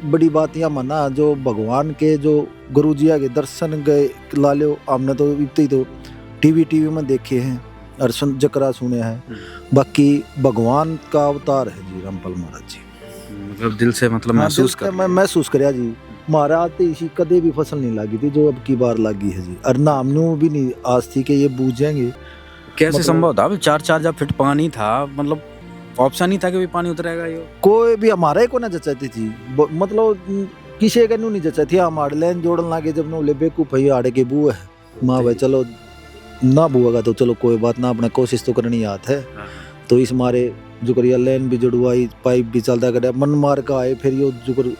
बड़ी बात यह माना, जो भगवान के जो गुरु जी के दर्शन गए ला लो, हमने तो इतनी तो टीवी में देखे हैं और जकरा सुने हैं, बाकी भगवान का अवतार है जी रामपाल महाराज जी। मतलब दिल से मतलब महसूस कर, मैं महसूस कराया जी। हमारा आते इसी कदे भी फसल नहीं लगी थी जो अब की बार लगी है जी, और नामनू भी नहीं आज थी कि ये बूझेंगे। कैसे संभव था? 4-4 फीट पानी था, मतलब ऑप्शन ही था कि भी पानी उतरेगा। ये कोई भी हमारे को ना जचाती थी, मतलब किसी का नहीं जचाती थी। हमारे लाइन जोड़न लागे जब नो ले बेकूफ है आड़े के बू है माँ भाई, चलो ना बुआगा तो चलो कोई बात ना, अपना कोशिश तो करनी याद है। तो इस मारे जुकर लाइन भी जुड़वाई, पाइप भी चलता कर मन मार का आए, फिर यो जुकर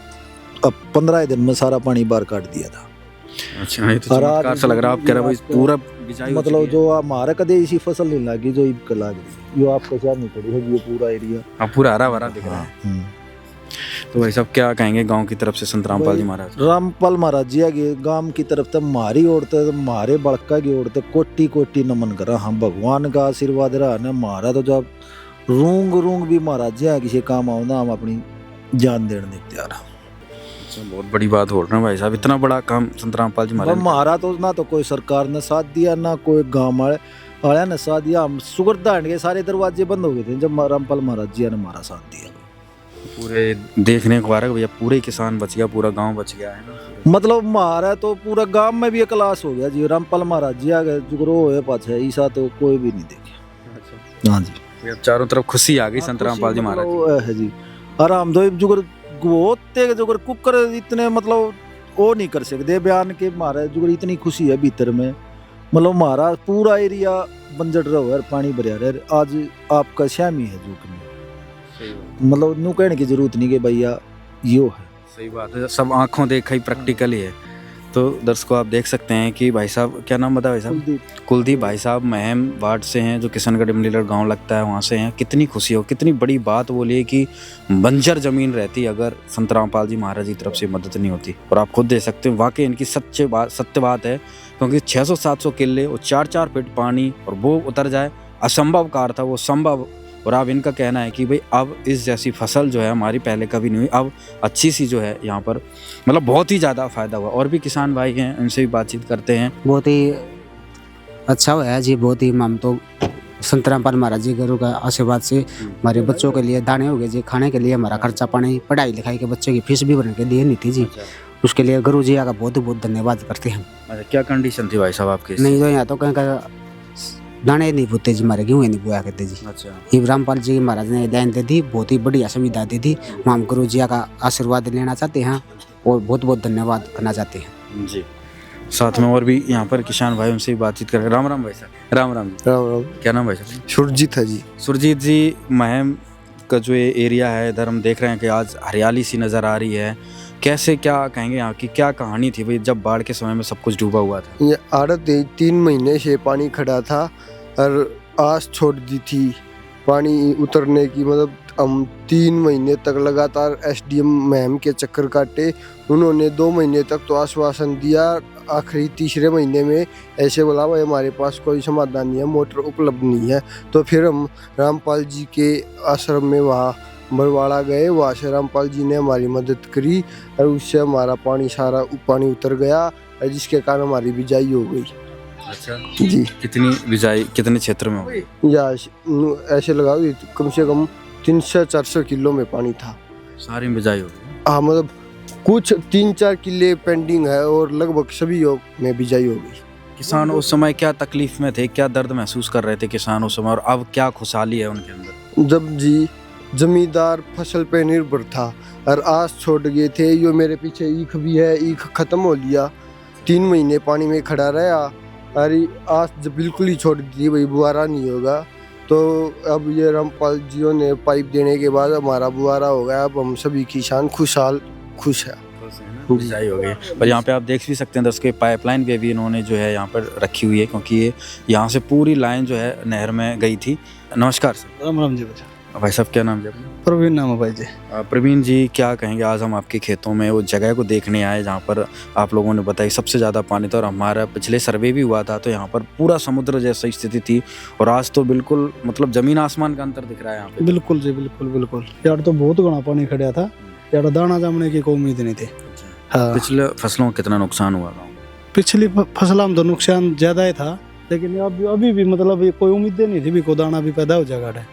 अब 15 दिन में सारा पानी बाहर काट दिया था। अच्छा, ये तो चमत्कार सा लग रहा है। आप कह रहे भाई पूरा बिजाई हो मतलब चुकी जो हमारे कदे इसी फसल नहीं लगी जो इब लाग रही, यो आपके सामने खड़ी है ये पूरा एरिया। है, पूरा हरा भरा दिख रहा है। तो भाई साहब क्या कहेंगे गांव की तरफ से संत रामपाल जी महाराज? रामपाल महाराज जी के गांव की तरफ तो मारी ओरते, मारे बड़का की ओरते कोटि नमन करा। हम भगवान का आशीर्वाद रहा ना हमारा, तो जब रूंग भी महाराज जी किसी काम आओ ना, हम अपनी जान देने तैयार हैं। बहुत बड़ी बात हो रहा है भाई साहब, इतना बड़ा काम संत रामपाल जी महाराज। हमारा तो ना तो कोई सरकार ने साथ दिया, ना कोई गाँव वाले ने साथ दिया। हम सुगरदान के सारे दरवाजे बंद हो गए थे जब रामपाल महाराज जी ने हमारा साथ दिया। पूरे देखने को आ रहा है भैया, पूरे किसान बच गया, पूरा गांव बच गया है ना। मतलब हमारा तो पूरा गांव में भी एक क्लास हो गया जी। रामपाल महाराज जी आगे जुगरो है पाछे ईसा तो कोई भी नहीं देखे। हाँ जी, चारों तरफ खुशी आ गई संत रामपाल जी महाराज है जी। आराम दो जुगर होते जुगर कुकर इतने मतलब वो नहीं कर सकते बयान के, हमारा जुगर इतनी खुशी है भीतर में। मतलब हमारा पूरा एरिया बंजर रहा है, पानी भरिया रहे। आज आपका श्यामी है जो मतलब नू कहने की जरूरत नहीं कि भैया यो है। सही बात है, सब आंखों देखा ही प्रैक्टिकल ही है। तो दर्शकों आप देख सकते हैं कि भाई साहब, क्या नाम बताया भाई साहब? कुलदीप भाई साहब महम वार्ड से हैं, जो किशनगढ़ इमलीगढ़ गांव लगता है वहाँ से हैं। कितनी खुशी हो, कितनी बड़ी बात बोलिए कि बंजर जमीन रहती अगर संत रामपाल जी महाराज की तरफ से मदद नहीं होती। और आप खुद देख सकते हैं वाकई इनकी सत्य बात है, क्योंकि 600-700 किले और 4-4 फीट पानी और वो उतर जाए, असंभव कार था वो संभव। और अब इनका कहना है कि भाई अब इस जैसी फसल जो है हमारी पहले कभी नहीं हुई, अब अच्छी सी जो है यहाँ पर मतलब बहुत ही ज़्यादा फायदा हुआ। और भी किसान भाई हैं, उनसे भी बातचीत करते हैं। बहुत ही अच्छा हुआ है जी, बहुत ही हम तो संत रामपाल महाराज जी गुरु का आशीर्वाद से हमारे बच्चों के लिए दाने हो गए जी, खाने के लिए हमारा खर्चा पानी, पढ़ाई लिखाई के बच्चे की फीस भी भरने के लिए नहीं थी जी। उसके लिए गुरु जी का बहुत बहुत धन्यवाद करते हैं। अच्छा, क्या कंडीशन थी भाई साहब आपके? नहीं तो यहाँ तो कहीं का दाने नहीं पूछते जी, हमारे गेहूँ नहीं बोया करते जी। अच्छा, ये रामपाल जी महाराज ने दान दे दी, बहुत ही बढ़िया सुविधा दी थी। हम गुरु जी का आशीर्वाद लेना चाहते हैं और बहुत बहुत धन्यवाद करना चाहते हैं जी। साथ में और भी यहाँ पर किसान भाई, उनसे भी बातचीत करें। राम राम भाई साहब। राम राम। राम राम। क्या नाम भाई साहब? सुरजीत है जी। सुरजीत जी, महम का जो ये एरिया है इधर हम देख रहे हैं कि आज हरियाली सी नज़र आ रही है। कैसे, क्या कहेंगे यहाँ की क्या कहानी थी भाई, जब बाढ़ के समय में सब कुछ डूबा हुआ था? ये आड़त 3 महीने से पानी खड़ा था और आस छोड़ दी थी पानी उतरने की। मतलब हम 3 महीने तक लगातार एसडीएम महम के चक्कर काटे। उन्होंने 2 महीने तक तो आश्वासन दिया, आखिरी तीसरे महीने में ऐसे बोला भाई हमारे पास कोई समाधान नहीं है, मोटर उपलब्ध नहीं है। तो फिर हम रामपाल जी के आश्रम में वहाँ बरवाड़ा गए, वहाँ से रामपाल जी ने हमारी मदद करी और उससे हमारा सारा पानी उतर गया, जिसके कारण हमारी बिजाई हो गई। अच्छा जी। कितनी बिजाई कितने क्षेत्र में हुई? या ऐसे लगाओ कम से कम 300-400 किलो में पानी था। सारी बिजाई हो गई? हाँ, मतलब कुछ 3-4 किले पेंडिंग है और लगभग सभी में बिजाई हो गई। किसान उस समय क्या तकलीफ में थे, क्या दर्द महसूस कर रहे थे किसान उस समय, और अब क्या खुशहाली है उनके अंदर? जब जी जमींदार फसल पे निर्भर था और आस छोड़ गए थे। यो मेरे पीछे ईख भी है, ईख खत्म हो लिया, 3 महीने पानी में खड़ा रहा और आस जब बिल्कुल ही छोड़ दी भाई बुआरा नहीं होगा। तो अब ये रामपाल जियों ने पाइप देने के बाद हमारा बुआरा हो गया। अब हम सभी किसान खुश है। बिजाई हो गई। और यहाँ पे आप देख भी सकते हैं दोस्तों, पाइपलाइन भी इन्होंने जो है यहाँ पर रखी हुई है, क्योंकि ये यहाँ से पूरी लाइन जो है नहर में गई थी। नमस्कार सर। राम राम जी। बच्चा भाई साहब, क्या नाम है आपका? प्रवीण नाम है भाई जी। प्रवीण जी, क्या कहेंगे, आज हम आपके खेतों में वो जगह को देखने आए जहाँ पर आप लोगों ने बताया सबसे ज़्यादा पानी था, और हमारा पिछले सर्वे भी हुआ था तो यहाँ पर पूरा समुद्र जैसी स्थिति थी, और आज तो बिल्कुल मतलब ज़मीन आसमान का अंतर दिख रहा है यहाँ पे। बिल्कुल जी, बिल्कुल यार, तो बहुत घना पानी खड़ा था यार, दाना जमने की कोई उम्मीद नहीं थी। हाँ। पिछले फसलों का कितना नुकसान हुआ था? पिछली फसलों में तो नुकसान ज़्यादा ही था, लेकिन अभी भी मतलब कोई उम्मीद नहीं थी भी कोई दाना भी पैदा हो जाएगा।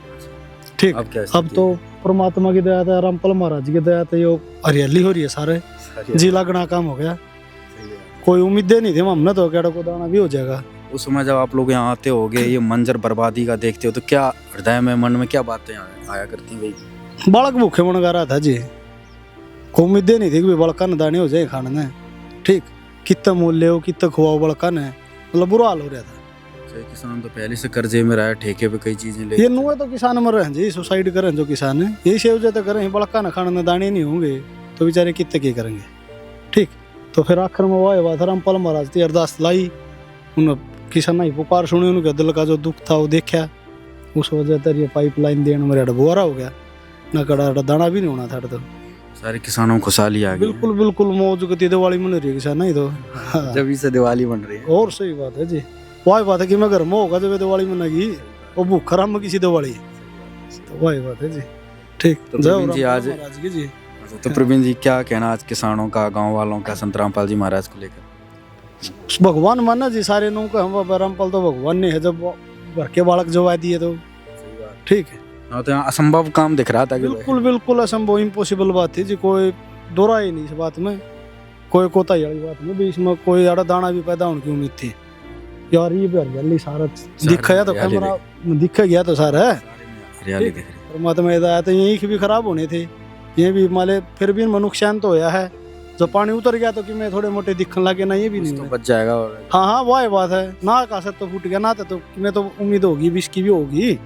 ठीक, अब तो परमात्मा की दया था, रामपाल महाराज की दया था, यो हरियाली हो रही है, सारे जी लगना काम हो गया। कोई उम्मीदें नहीं थी हमने तो क्या को दाना भी हो जाएगा। उस समय जब आप लोग यहाँ आते होगे, ये मंजर बर्बादी का देखते हो, तो क्या हृदय में मन में क्या बातें आया करती भाई? बालक भूखे मन गा रहा था जी, कोई उम्मीदें नहीं थी कि बड़का न दाने हो जाए खाने में। ठीक, कितना मूल्य हो, कितना खुआओ बड़का ने, मतलब बुरा हाल हो रहा था। किसान तो पहले से कर्जे में रहा है, ठेके पे कई चीजें ले। ये नुए तो किसान मर रहे हैं जी, सुसाइड कर रहे हैं जो किसान है, यही से वजह तो कर रहे हैं, बड़का न खाने में दाने नहीं होंगे तो बेचारे कितने क्या करेंगे। ठीक, तो फिर आखिर में वाह बात रामपाल महाराज की अरदास लाई, उन किसान की पुकार सुनी, उनके दिल का जो दुख था वो देखा, उस वजह से ये पाइपलाइन देने मेरा बुआरा हो गया, न कड़ा दाना भी नहीं होना था। तो सारे किसानों को खुशहाली आ गई। बिल्कुल मौज गति दिवाली मन रही है किसान नहीं तो। हाँ। जब से दिवाली बन रही है। और सही बात है जी, वही बात है कि मैं घर में होगा जब दिवाली मनाएगी, और भूखा राम में किसी दिवाली, तो वही बात है जी। ठीक, तो प्रवीण जी आज जी, तो प्रवीण जी क्या कहना आज किसानों का, गांव वालों का संत रामपाल जी महाराज को लेकर? भगवान माना जी सारे लोगों का, हम रामपाल तो भगवान नहीं है, जब घर के बालक जो आ दिए तो ठीक है। तो यहाँ असंभव काम दिख रहा था। बिल्कुल असंभव, इम्पॉसिबल बात थी जी, कोई दोहरा ही नहीं इस बात में, कोई कोताही वाली बात में भी, इसमें कोई आड़ा दाना भी पैदा होने की उम्मीद थी यार। ये भी हरियाली सारा दिखा तो कैमरा दिखा गया तो सारा है, परमात्मा आया तो यही भी खराब होने थे, ये भी माले फिर भी नुकसान तो होया है। जब पानी उतर गया तो कि मैं थोड़े मोटे दिखने लगे ना, ये भी नहीं तो बच जाएगा। हाँ, वही बात है ना, आकाश तो फूट गया ना, तो मैं तो उम्मीद होगी भी इसकी भी होगी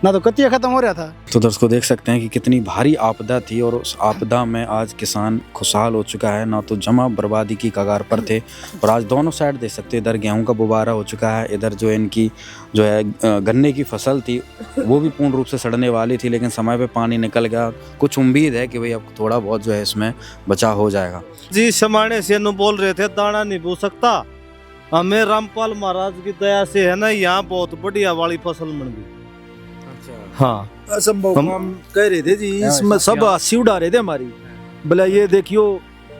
ना, तो कतिया खत्म हो रहा था। तो दर्शकों देख सकते हैं कि कितनी भारी आपदा थी, और उस आपदा में आज किसान खुशहाल हो चुका है, ना तो जमा बर्बादी की कगार पर थे। और आज दोनों साइड देख सकते हैं, इधर गेहूं का बुबारा हो चुका है, इधर जो इनकी जो है गन्ने की फसल थी वो भी पूर्ण रूप से सड़ने वाली थी, लेकिन समय पे पानी निकल गया। कुछ उम्मीद है कि भाई अब थोड़ा बहुत जो है इसमें बचाव हो जाएगा जी। समाने से न बोल रहे थे दाना नहीं बो सकता, हमें रामपाल महाराज की दया से है ना, यहाँ बहुत बढ़िया वाली फसल बन गई। हाँ, असंभव हम कह रहे थे जी, इसमें सब हंसी उड़ा रहे थे हमारी, बोले ये देखियो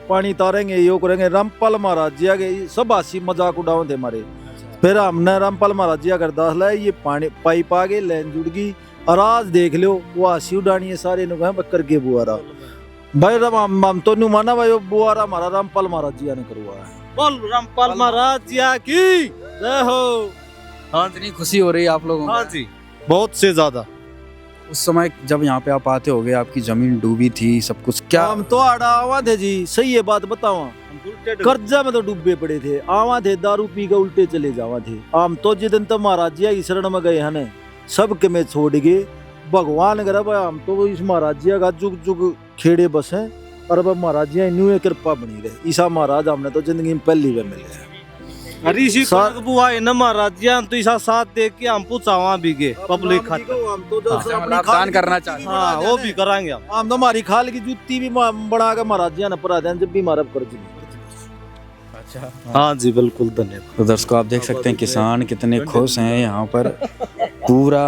पानी तारेंगे, यो करेंगे, रामपाल महाराज जी आ गए, सब हंसी मजाक उड़ाओ थे हमारे। फिर हमने रामपाल महाराज जी अगर दास लाए ये पानी पाइप आ गए लाइन जुड़ गई और आज देख लो वो आसी उड़ानी है सारे नुकसान बकर के बुआरा भाई हम तो नहीं माना भाई वो बुआरा हमारा रामपाल महाराज जी ने करवा है। बोल रामपाल महाराज जी की जय हो। हाँ, इतनी खुशी हो रही है आप लोगों को? हाँ जी, बहुत से ज्यादा। उस समय जब यहाँ पे आप आते होगे आपकी जमीन डूबी थी सब कुछ, क्या हम तो आड़ा आवा थे जी, सही है बात बतावा, कर्जा में तो डूबे पड़े थे, आवा थे दारू पी के उल्टे चले जावा थे। हम तो जिस दिन तो महाराज जी की शरण में गए हैं सब के में छोड़ गए भगवान करे भाई हम तो इस महाराज जी का जुग जुग खेड़े बस हैं और अब महाराज जी न्यू कृपा बनी रहे। ईसा महाराज हमने तो जिंदगी में पहली बार मिले ऋषि बुआ है ना महाराज जी, हम तो इसा साथ देख के हम पूछावा भी गए पब्लिक खातर हम तो दान करना चाहते हैं। हाँ वो भी कराएंगे हम तो हमारी खाल की जूती भी बना के महाराज जी ने परा दें जब भी हमारा कर्ज। अच्छा हाँ जी बिल्कुल धन्यवाद। तो दर्शकों आप देख सकते हैं किसान कितने खुश हैं यहाँ पर, पूरा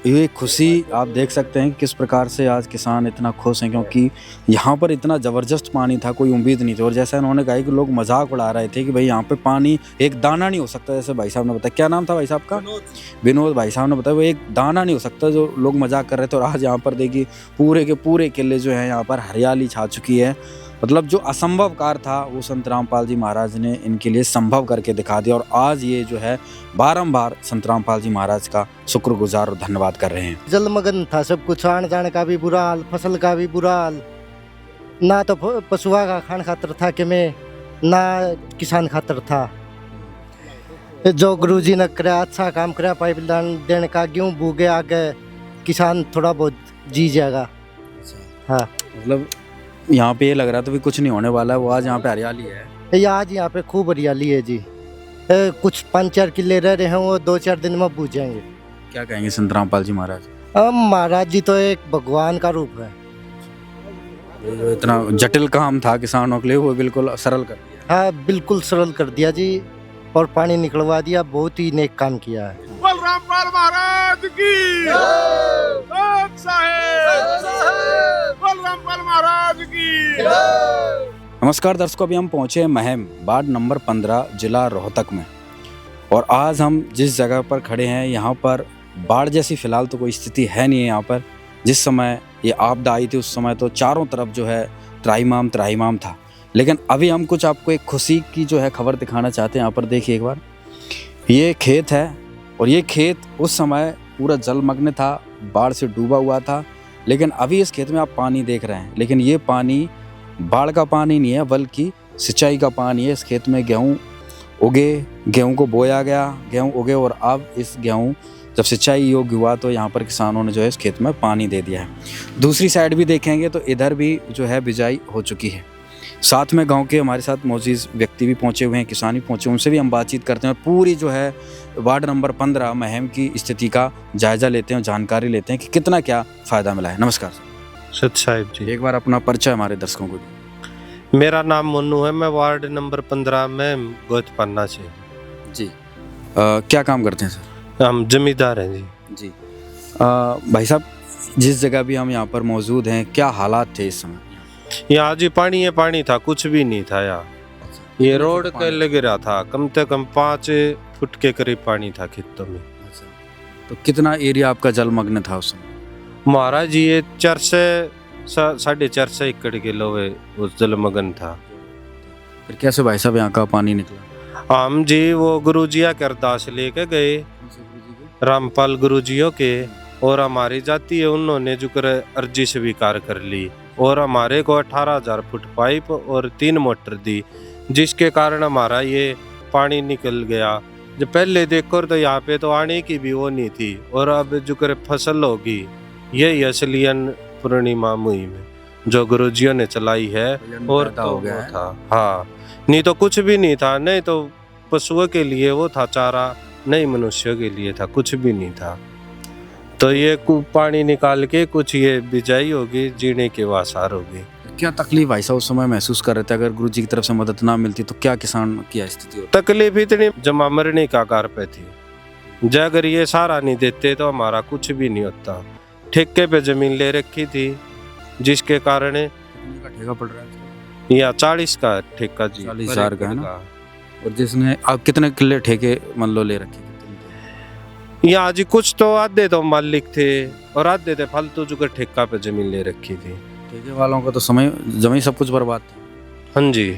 ये खुशी आप देख सकते हैं किस प्रकार से आज किसान इतना खुश हैं क्योंकि यहाँ पर इतना ज़बरदस्त पानी था, कोई उम्मीद नहीं थी। और जैसा इन्होंने कहा कि लोग मजाक उड़ा रहे थे कि भाई यहाँ पे पानी एक दाना नहीं हो सकता, जैसे भाई साहब ने बताया, क्या नाम था भाई साहब का? विनोद भाई साहब ने बताया वो एक दाना नहीं हो सकता, जो लोग मजाक कर रहे थे। और आज यहाँ पर देखिए पूरे के पूरे किले जो है यहाँ पर हरियाली छा चुकी है। मतलब जो असंभव कार्य था वो संत रामपाल जी महाराज ने इनके लिए संभव करके दिखा दिया। और आज ये जो है बारंबार संत रामपाल जी महाराज का शुक्रगुजार और धन्यवाद कर रहे हैं। जलमग्न था सब कुछ, आने जाने का भी बुरा हाल, फसल का भी बुरा हाल, ना तो पशुआ का खान खातर था कि मैं ना किसान खातर था। जो गुरुजी ने कराया अच्छा काम कराया, पाइपलाइन देने का, गेहूँ बूगे आगे किसान थोड़ा बहुत जी जाएगा। हाँ मतलब यहाँ पे ये लग रहा था भी कुछ नहीं होने वाला है, वो आज यहाँ पे हरियाली है। ये आज यहाँ पे खूब हरियाली है जी। कुछ 5-4 किले रह रहे हैं वो 2-4 दिन में बूझ जाएंगे। क्या कहेंगे संत रामपाल जी महाराज? महाराज जी तो एक भगवान का रूप है। जो इतना जटिल काम था किसानों के लिए वो बिल्कुल सरल कर दिया। हाँ बिल्कुल सरल कर दिया जी, और पानी निकलवा दिया, बहुत ही नेक काम किया है। बोल रामपाल महाराज की बोल रामपाल महाराज की। नमस्कार दर्शकों, अभी हम पहुंचे हैं महम वार्ड नंबर 15 जिला रोहतक में। और आज हम जिस जगह पर खड़े हैं यहाँ पर बाढ़ जैसी फिलहाल तो कोई स्थिति है नहीं है यहाँ पर। जिस समय ये आपदा आई थी उस समय तो चारों तरफ जो है त्राहिमाम था। लेकिन अभी हम कुछ आपको एक खुशी की जो है खबर दिखाना चाहते हैं। यहाँ पर देखिए एक बार, ये खेत है और ये खेत उस समय पूरा जलमग्न था, बाढ़ से डूबा हुआ था। लेकिन अभी इस खेत में आप पानी देख रहे हैं, लेकिन ये पानी बाढ़ का पानी नहीं है बल्कि सिंचाई का पानी है। इस खेत में गेहूँ उगे, गेहूँ को बोया गया, गेहूँ उगे और अब इस गेहूँ जब सिंचाई योग्य हुआ तो यहाँ पर किसानों ने जो है इस खेत में पानी दे दिया है। दूसरी साइड भी देखेंगे तो इधर भी जो है बिजाई हो चुकी है। साथ में गांव के हमारे साथ मौजूद व्यक्ति भी पहुंचे हुए हैं, किसान भी पहुंचे, उनसे भी हम बातचीत करते हैं। पूरी जो है वार्ड नंबर 15 महम की स्थिति का जायजा लेते हैं, जानकारी लेते हैं कि कितना क्या फ़ायदा मिला है। नमस्कार सत साहिब जी, एक बार अपना परिचय हमारे दर्शकों को। मेरा नाम मोनू है, मैं वार्ड नंबर 15 में गोतपन्ना से जी। क्या काम करते हैं सर? हम जमींदार हैं जी। भाई साहब, जिस जगह भी हम यहाँ पर मौजूद हैं, क्या हालात थे इस समय? यहाँ जी पानी था, कुछ भी नहीं था यहाँ। ये रोड के लग रहा था, कम से कम 5 फुट के करीब पानी था खेतों में। तो कितना एरिया आपका जलमग्न था उस समय? महाराज जी ये 4 से 4.5 एकड़ के लोहे उस जलमग्न था। फिर कैसे भाई साहब यहाँ का पानी निकला? हम जी वो गुरुजिया के अरदास लेके गए, रामपाल गुरुजियों के, और हमारी जाति है उन्होंने जो कर अर्जी स्वीकार कर ली और हमारे को 18,000 फुट पाइप और 3 मोटर दी, जिसके कारण हमारा ये पानी निकल गया। जो पहले देखो तो यहाँ पे तो आने की भी वो नहीं थी, और अब जो कर फसल होगी यही असलियन पूर्णिमा मुहिम जो गुरुजियों ने चलाई है। और तो हो गया था हाँ, नहीं तो कुछ भी नहीं था, नहीं तो पशुओं के लिए वो था चारा, नहीं मनुष्यों के लिए था, कुछ भी नहीं था। तो ये पानी निकाल के कुछ ये बिजाई होगी, जीने के वासार होगी। क्या तकलीफ भाई साहब उस समय महसूस कर रहे थे? अगर गुरुजी की तरफ से मदद ना मिलती तो क्या किसान की स्थिति होती? तकलीफ इतनी जमा मरने का कार पे थी। अगर ये सारा नहीं देते तो हमारा कुछ भी नहीं होता। ठेके पे जमीन ले रखी थी, जिसके कारण ठेका पड़ रहा है या 40 का ठेका जी, 40,000 का है ना। और जिसने आप कितने किले ठेके मान लो ले रखे? यहाँ जी कुछ तो आधे तो मालिक थे और आधे थे फालतू जो ठेका पे जमीन ले रखी थी। ठेके वालों का तो समय जमीन सब कुछ बर्बाद था। हाँ जी,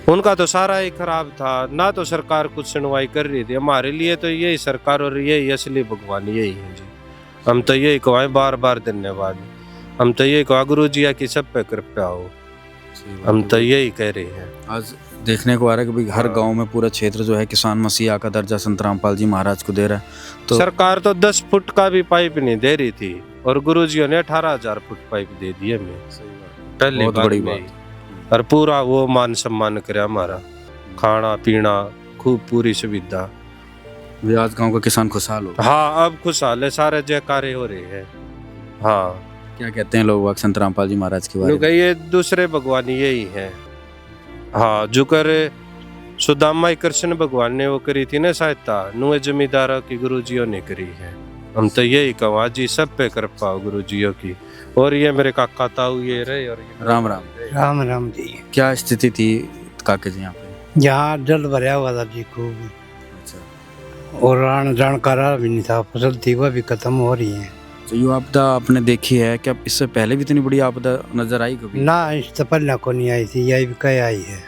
उनका तो सारा ही खराब था, ना तो सरकार कुछ सुनवाई कर रही थी। हमारे लिए तो यही सरकार और यही असली भगवान यही है जी। हम तो यही कहें बार बार धन्यवाद। हम तो यही कहा गुरु जी की सब पे कृपया हो। हम तो यही कह रहे हैं। आज देखने को आ रहा है कि भाई हर गांव में पूरा क्षेत्र जो है किसान मसीहा का दर्जा संत रामपाल जी महाराज को दे रहा है। तो सरकार तो 10 फुट का भी पाइप नहीं दे रही थी और गुरुजियों ने 18,000 फुट पाइप दे दिए हमें पहली बहुत बार बड़ी में। बात। और पूरा वो मान सम्मान करे हमारा, खाना पीना खूब पूरी सुविधा। भी आज गांव का किसान खुशहाल हो। हाँ अब खुशहाल है, सारे जयकारे हो रहे हैं। हाँ क्या कहते हैं लोग संत रामपाल जी महाराज के बारे लोग में? ये दूसरे भगवान यही है। हाँ जो कर सुदामा कृष्ण भगवान ने वो करी थी ना सहायता, नुए जमींदारों की गुरुजियों ने करी है। हम तो यही कहूँ जी सब पे कृपा हो गुरुजियों की। और ये मेरे काका ताऊ ये रहे और ये राम राम। राम राम जी। क्या स्थिति थी काके जी यहाँ पे? यहाँ जल भरा हुआ था जी खूब। और आने जाने का राह भी नहीं था, फसल थी वह भी खत्म हो रही है। तो ये आपदा आपने देखी है क्या? इससे पहले भी इतनी बड़ी आपदा नजर आई कभी? ना इससे पहले को नहीं आई थी, यही भी कहीं आई है।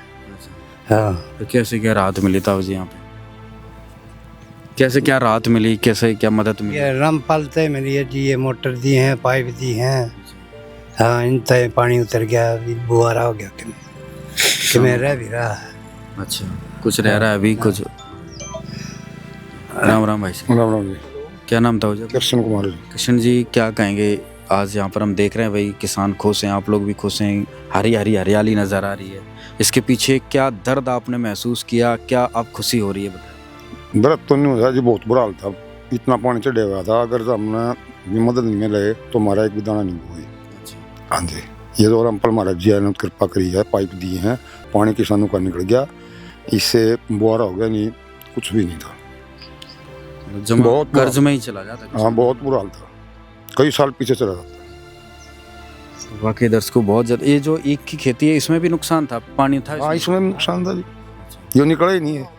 हाँ तो कैसे क्या राहत मिली था जी यहाँ पे? कैसे क्या राहत मिली, कैसे क्या मदद मिली? ये रामपाल तय मिली है जी, ये मोटर दी है, पाइप दी हैं। हाँ इन तय पानी उतर गया, अभी बुआरा हो गया कि मैं रह भी रहा है। अच्छा कुछ रह रहा है अभी कुछ। राम राम भाई साहब। राम राम जी। क्या नाम था? कृष्ण कुमार जी। कृष्ण जी क्या कहेंगे? आज यहाँ पर हम देख रहे हैं भाई किसान खुश हैं, आप लोग भी खुश हैं, हरी हरी हरियाली नजर आ रही है। इसके पीछे क्या दर्द आपने महसूस किया, क्या आप खुशी हो रही है बताएं? दर्द तो नहीं होता जी, बहुत बुरा हाल था। इतना पानी चढ़े हुआ था, अगर हमने मदद नहीं मिले तो हमारा एक भी दाना नहीं हुई। हाँ जी, ये तो रामपाल महाराज जी ने कृपा करी है, पाइप दिए हैं, पानी किसानों का निकल गया, इससे बुआरा हो गया, नहीं कुछ भी नहीं था। बहुत कर्ज में ही चला जाता। हाँ बहुत बुरा हाल था, कई साल पीछे चला जाता। वाकई दर्शकों बहुत ज्यादा। ये जो ईख की खेती है इसमें भी नुकसान था, पानी था हाँ इसमें नुकसान था जी, ये निकला ही नहीं है।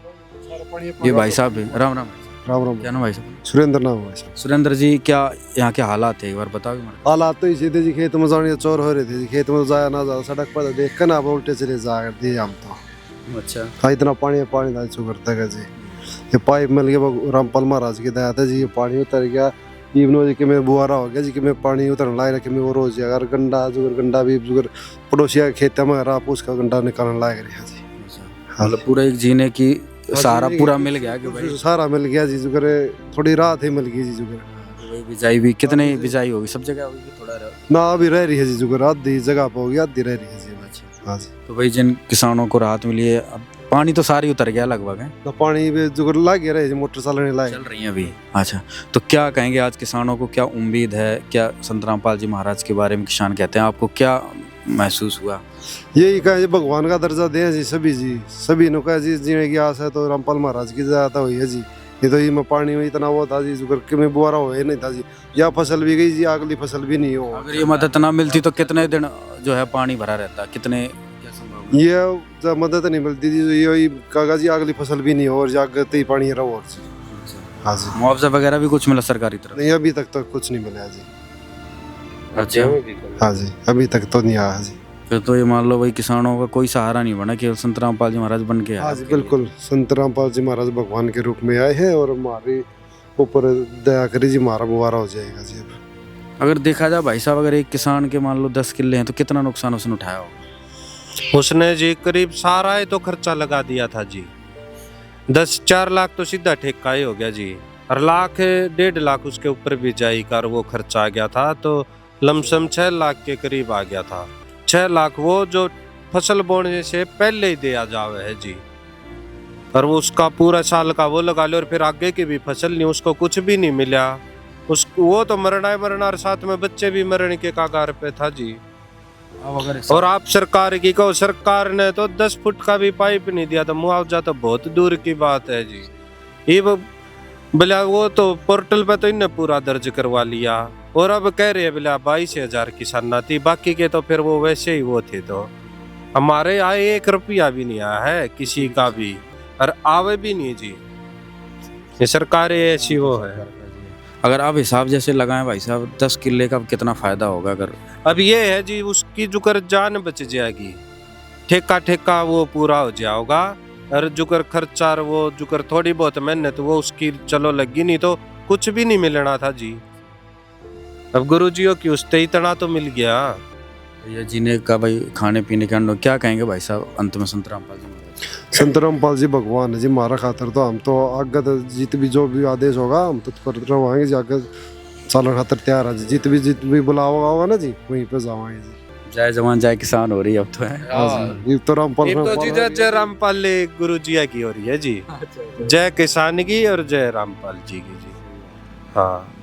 ये भाई साहब है। राम राम। राम राम। क्या नाम भाई साहब? सुरेंद्र नाम है साहब। सुरेंद्र जी क्या यहाँ के हालात है एक बार बताओ? हालात तो इसी थे जी, खेत में जाने चोर हो रहे थे जी, खेत में जाया ना जाओ, सड़क पर देख कर ना उल्टे चले जा दिए हम तो। अच्छा हाँ इतना पानी था करता है जी। ये पाइप मिल गया रामपाल महाराज की दया था जी, ये पानी उतर गया इवनो जी के में बुआरा हो गया जी, कि मैं पानी उतरने लाए रखे में वो रोज अगर गंडा जुगर गंडा भी जुगर पड़ोसिया खेत में राप उसका गंडा निकालने लायक रहा जी। मतलब पूरा एक जीने की सहारा पूरा मिल गया कि भाई सहारा मिल गया जी, जुगर थोड़ी राहत ही मिल गई जी। जुगर बिजाई भी कितने बिजाई होगी? सब जगह होगी थोड़ा ना अभी रह रही है जी, जुगर आधी जगह पे होगी, आधी रह रही है जी। हाँ जी। तो भाई जिन किसानों को राहत मिली है, अब पानी तो सारी उतर गया लगभग है तो पानी भी जुगर लग गया रहे, मोटर चलने लायक चल रही है अभी। अच्छा तो क्या कहेंगे आज किसानों को, क्या उम्मीद है? क्या संत रामपाल जी महाराज के बारे में किसान कहते हैं, आपको क्या महसूस हुआ? यही कहे भगवान का दर्जा दे जी, सभी ने कहा जी, जीने की आस है तो रामपाल महाराज की ज्यादा हुई है जी। ये तो ये पानी में इतना वो था जी, जुगर के में बुआरा हुआ नहीं था जी, या फसल भी गई जी, अगली फसल भी नहीं हो। अगर ये मदद ना मिलती तो कितने दिन जो है पानी भरा रहता? कितने ये जब मदद नहीं मिलती थी ये कहा जी अगली फसल भी नहीं हो और जागते ही पानी रहो। और हाँ जी। मुआवजा वगैरह भी कुछ मिला सरकारी तरफ? नहीं अभी तक तो कुछ नहीं मिला जी। अच्छा हाँ जी अभी तक तो नहीं आया जी। फिर तो ये मान लो भाई किसानों का कोई सहारा नहीं बना, केवल संत रामपाल जी महाराज बन के आए। हाँ जी बिल्कुल, संत रामपाल जी महाराज भगवान के रूप में आए हैं और हमारे ऊपर दया करी जी, हमारा बुआरा हो जाएगा जी। अगर देखा जाए भाई साहब, अगर एक किसान के मान लो 10 किले हैं तो कितना नुकसान उसने उठाया होगा? उसने जी करीब सारा ही तो खर्चा लगा दिया था जी। 4 लाख तो सीधा ठेका ही हो गया जी, और 1.5 लाख उसके ऊपर भी जाई कर वो खर्चा आ गया था, तो लमसम 6 लाख के करीब आ गया था। 6 लाख वो जो फसल बोने से पहले ही दिया जावे है जी, और वो उसका पूरा साल का वो लगा लो, और फिर आगे की भी फसल नहीं, उसको कुछ भी नहीं मिला। वो तो मरना ही मरना, और साथ में बच्चे भी मरने के कागार पे था जी। और आप सरकार की कहो, सरकार ने तो 10 फुट का भी पाइप नहीं दिया, तो मुआवजा तो बहुत दूर की बात है जी। ये बोला वो तो पोर्टल पे तो इन्हें पूरा दर्ज करवा लिया, और अब कह रहे हैं बोला 22,000 किसान थी, बाकी के तो फिर वो वैसे ही वो थे। तो हमारे यहाँ 1 रुपया भी नहीं आया है किसी का भी, और आवे भी नहीं जी। ये सरकार ऐसी वो है। अगर आप हिसाब जैसे लगाएं भाई साहब 10 किले का कितना फायदा होगा अगर? अब ये है जी उसकी जुकर जान बच जाएगी, ठेका वो पूरा हो जाएगा, और जुकर खर्चा वो जुकर थोड़ी बहुत मेहनत वो उसकी चलो लगी, नहीं तो कुछ भी नहीं मिलना था जी। अब गुरुजियों की उससे इतना तो मिल गया। ये जीने का भाई खाने पीने का क्या कहेंगे भाई साहब अंत में संत रामपाल जी? संत रामपाल जी भगवान है जी, हमारा खातर तो हम तो आगे तो जित भी जो भी आदेश होगा हम तो कर रवाएंगे, जाकर सालों खातर तैयार है जी। जित भी बुलावा होगा ना जी वहीं पे जावाएंगे जी। जय जवान जय किसान हो रही है अब तो है। ये तो रामपाल जी जय रामपाल गुरुजिया की हो रही है जी, जय किसान की और जय रामपाल जी की जी। हाँ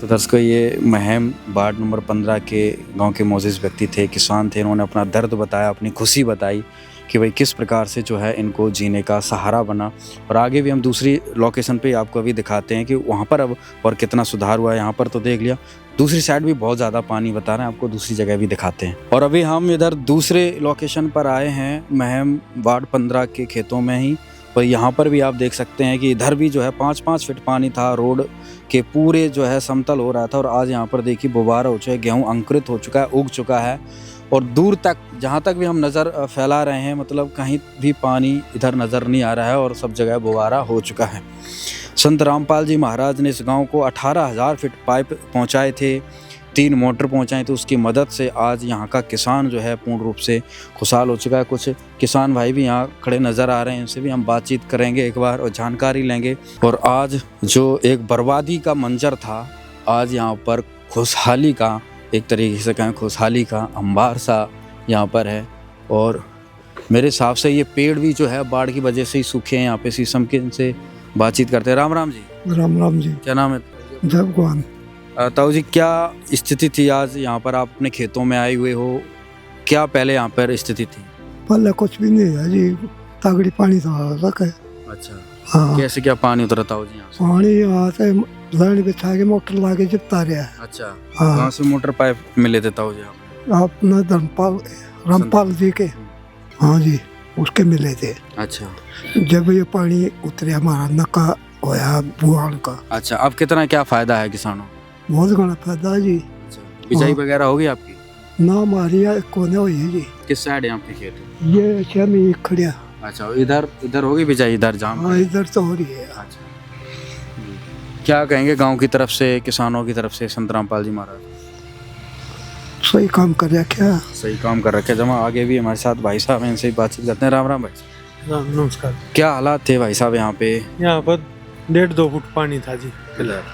तो दर्शकों ये महम वार्ड नंबर 15 के गांव के मोजिज़ व्यक्ति थे, किसान थे। इन्होंने अपना दर्द बताया, अपनी खुशी बताई कि भाई किस प्रकार से जो है इनको जीने का सहारा बना। और आगे भी हम दूसरी लोकेशन पे आपको अभी दिखाते हैं कि वहाँ पर अब और कितना सुधार हुआ है। यहाँ पर तो देख लिया, दूसरी साइड भी बहुत ज़्यादा पानी बता रहे हैं, आपको दूसरी जगह भी दिखाते हैं। और अभी हम इधर दूसरे लोकेशन पर आए हैं महम वार्ड 15 के खेतों में ही। और यहाँ पर भी आप देख सकते हैं कि इधर भी जो है 5-5 फीट पानी था, रोड के पूरे जो है समतल हो रहा था। और आज यहाँ पर देखिए बुबारा हो चुका है, गेहूँ अंकुरित हो चुका है, उग चुका है। और दूर तक जहाँ तक भी हम नज़र फैला रहे हैं, मतलब कहीं भी पानी इधर नज़र नहीं आ रहा है और सब जगह बुबारा हो चुका है। संत रामपाल जी महाराज ने इस गांव को 18,000 फीट पाइप पहुंचाए थे, 3 मोटर पहुंचाए थे। उसकी मदद से आज यहाँ का किसान जो है पूर्ण रूप से खुशहाल हो चुका है। कुछ किसान भाई भी यहाँ खड़े नज़र आ रहे हैं, इनसे भी हम बातचीत करेंगे एक बार और जानकारी लेंगे। और आज जो एक बर्बादी का मंजर था, आज यहाँ पर खुशहाली का, एक तरीके से कहें खुशहाली का अंबार सा यहाँ पर है। और मेरे हिसाब से ये पेड़ भी जो है बाढ़ की वजह से ही सूखे हैं। यहाँ पे शीशम के इनसे बातचीत करते हैं। राम राम जी। राम राम जी। क्या नाम है? जय भगवान। ताऊ जी क्या स्थिति थी आज यहाँ पर? आप अपने खेतों में आए हुए हो, क्या पहले यहाँ पर स्थिति थी? पहले कुछ भी नहीं है जी, तगड़ी पानी था रखे। अच्छा हाँ। कैसे क्या पानी उतरा ताऊ जी यहाँ से? पानी यहाँ से लाइन बिछा के मोटर ला के चिपता रहा है। अच्छा हाँ। कहाँ से मोटर पाइप मिले थे ताऊ जी आपको? अपना धर्मपाल रामपाल जी के, हाँ जी उसके मिले थे। अच्छा जब ये पानी उतरे हमारा नका होया बुआन का। अच्छा अब कितना क्या फायदा है किसानों? बहुत घना फायदा है जी। बिजाई वगैरह होगी आपकी? ना हमारी कोने हुई है जी। किस साइड है आपके खेत? ये शहर में खड़िया। अच्छा इधर होगी बिजाई, इधर जाम? हाँ इधर तो हो रही है। अच्छा क्या कहेंगे गांव की तरफ से, किसानों की तरफ से संत रामपाल जी महाराज? सही काम कर रखा। सही काम कर रखे। जमा आगे भी हमारे साथ भाई साहब हैं, इनसे ही बातचीत करते हैं। राम राम भाई। राम नमस्कार। क्या हालात थे भाई साहब यहाँ पे? यहाँ पर 1.5-2 फुट पानी था जी।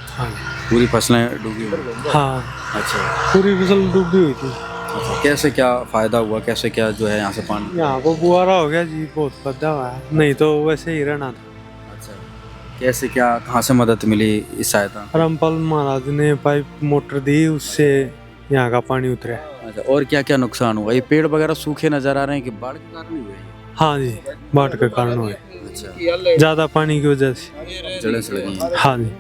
हाँ पूरी फसलें डूबी हुई? हाँ। अच्छा पूरी फसल डूबी हुई थी। अच्छा कैसे क्या फायदा हुआ, कैसे क्या जो है यहाँ से पानी? यहाँ को बुआरा हो गया जी, बहुत फायदा हुआ है, नहीं तो वैसे ही रहना था। कैसे क्या, कहाँ से मदद मिली इस सहायता? रामपाल महाराज ने पाइप मोटर दी, उससे यहाँ का पानी उतरा। अच्छा और क्या क्या नुकसान हुआ? ये पेड़ वगैरह सूखे नजर आ रहे हैं कि बाढ़ के कारण हुए? हाँ जी बाढ़ के कारण हुए। अच्छा ज्यादा पानी की वजह से जड़ें सड़ गई। हाँ जी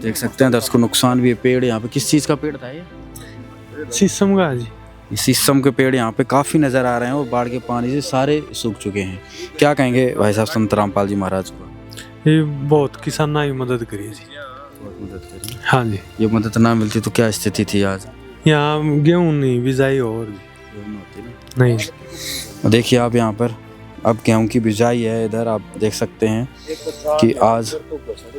देख सकते हैं दर्शकों नुकसान भी है। पेड़ यहाँ पे किस चीज का पेड़ था ये? शीशम का जी। शीशम के पेड़ यहाँ पे काफी नजर आ रहे हैं और बाढ़ के पानी से सारे सूख चुके हैं। क्या कहेंगे भाई साहब संत रामपाल जी महाराज को? ये बहुत किसान की मदद करी जी। बहुत मदद करी। हाँ जी। ये मदद ना मिलती तो क्या स्थिति थी आज? यहाँ गेहूँ नहीं बिजाई और नहीं। देखिए आप यहाँ पर अब गेहूँ की बिजाई है। इधर आप देख सकते हैं कि आज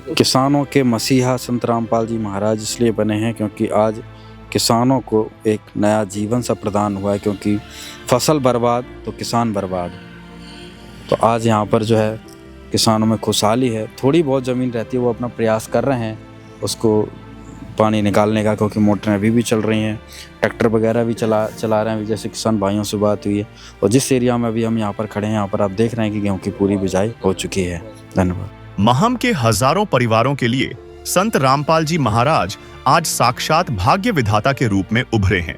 किसानों के मसीहा संत रामपाल जी महाराज इसलिए बने हैं क्योंकि आज किसानों को एक नया जीवन सा प्रदान हुआ है। क्योंकि फसल बर्बाद तो किसान बर्बाद। तो आज यहाँ पर जो है किसानों में खुशहाली है। थोड़ी बहुत ज़मीन रहती है, वो अपना प्रयास कर रहे हैं उसको पानी निकालने का, क्योंकि मोटरें अभी भी चल रही हैं, ट्रैक्टर वगैरह भी चला रहे हैं। जैसे किसान भाइयों से बात हुई है। और जिस एरिया में अभी हम यहाँ पर खड़े हैं, यहाँ पर आप देख रहे हैं कि गेहूँ की पूरी बिजाई हो चुकी है। धन्यवाद। महम के हजारों परिवारों के लिए संत रामपाल जी महाराज आज साक्षात भाग्य विधाता के रूप में उभरे हैं।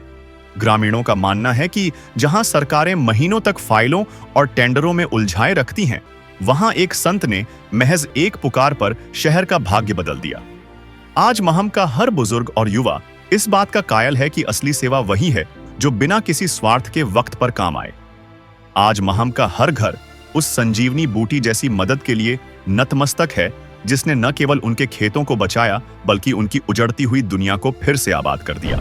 ग्रामीणों का मानना है कि जहां सरकारें महीनों तक फाइलों और टेंडरों में उलझाए रखती हैं, वहां एक संत ने महज एक पुकार पर शहर का भाग्य बदल दिया। आज महम का हर बुजुर्ग और युवा इस बात का कायल है कि असली सेवा वही है जो बिना किसी स्वार्थ के वक्त पर काम आए। आज महम का हर घर उस संजीवनी बूटी जैसी मदद के लिए नतमस्तक है, जिसने न केवल उनके खेतों को बचाया बल्कि उनकी उजड़ती हुई दुनिया को फिर से आबाद कर दिया।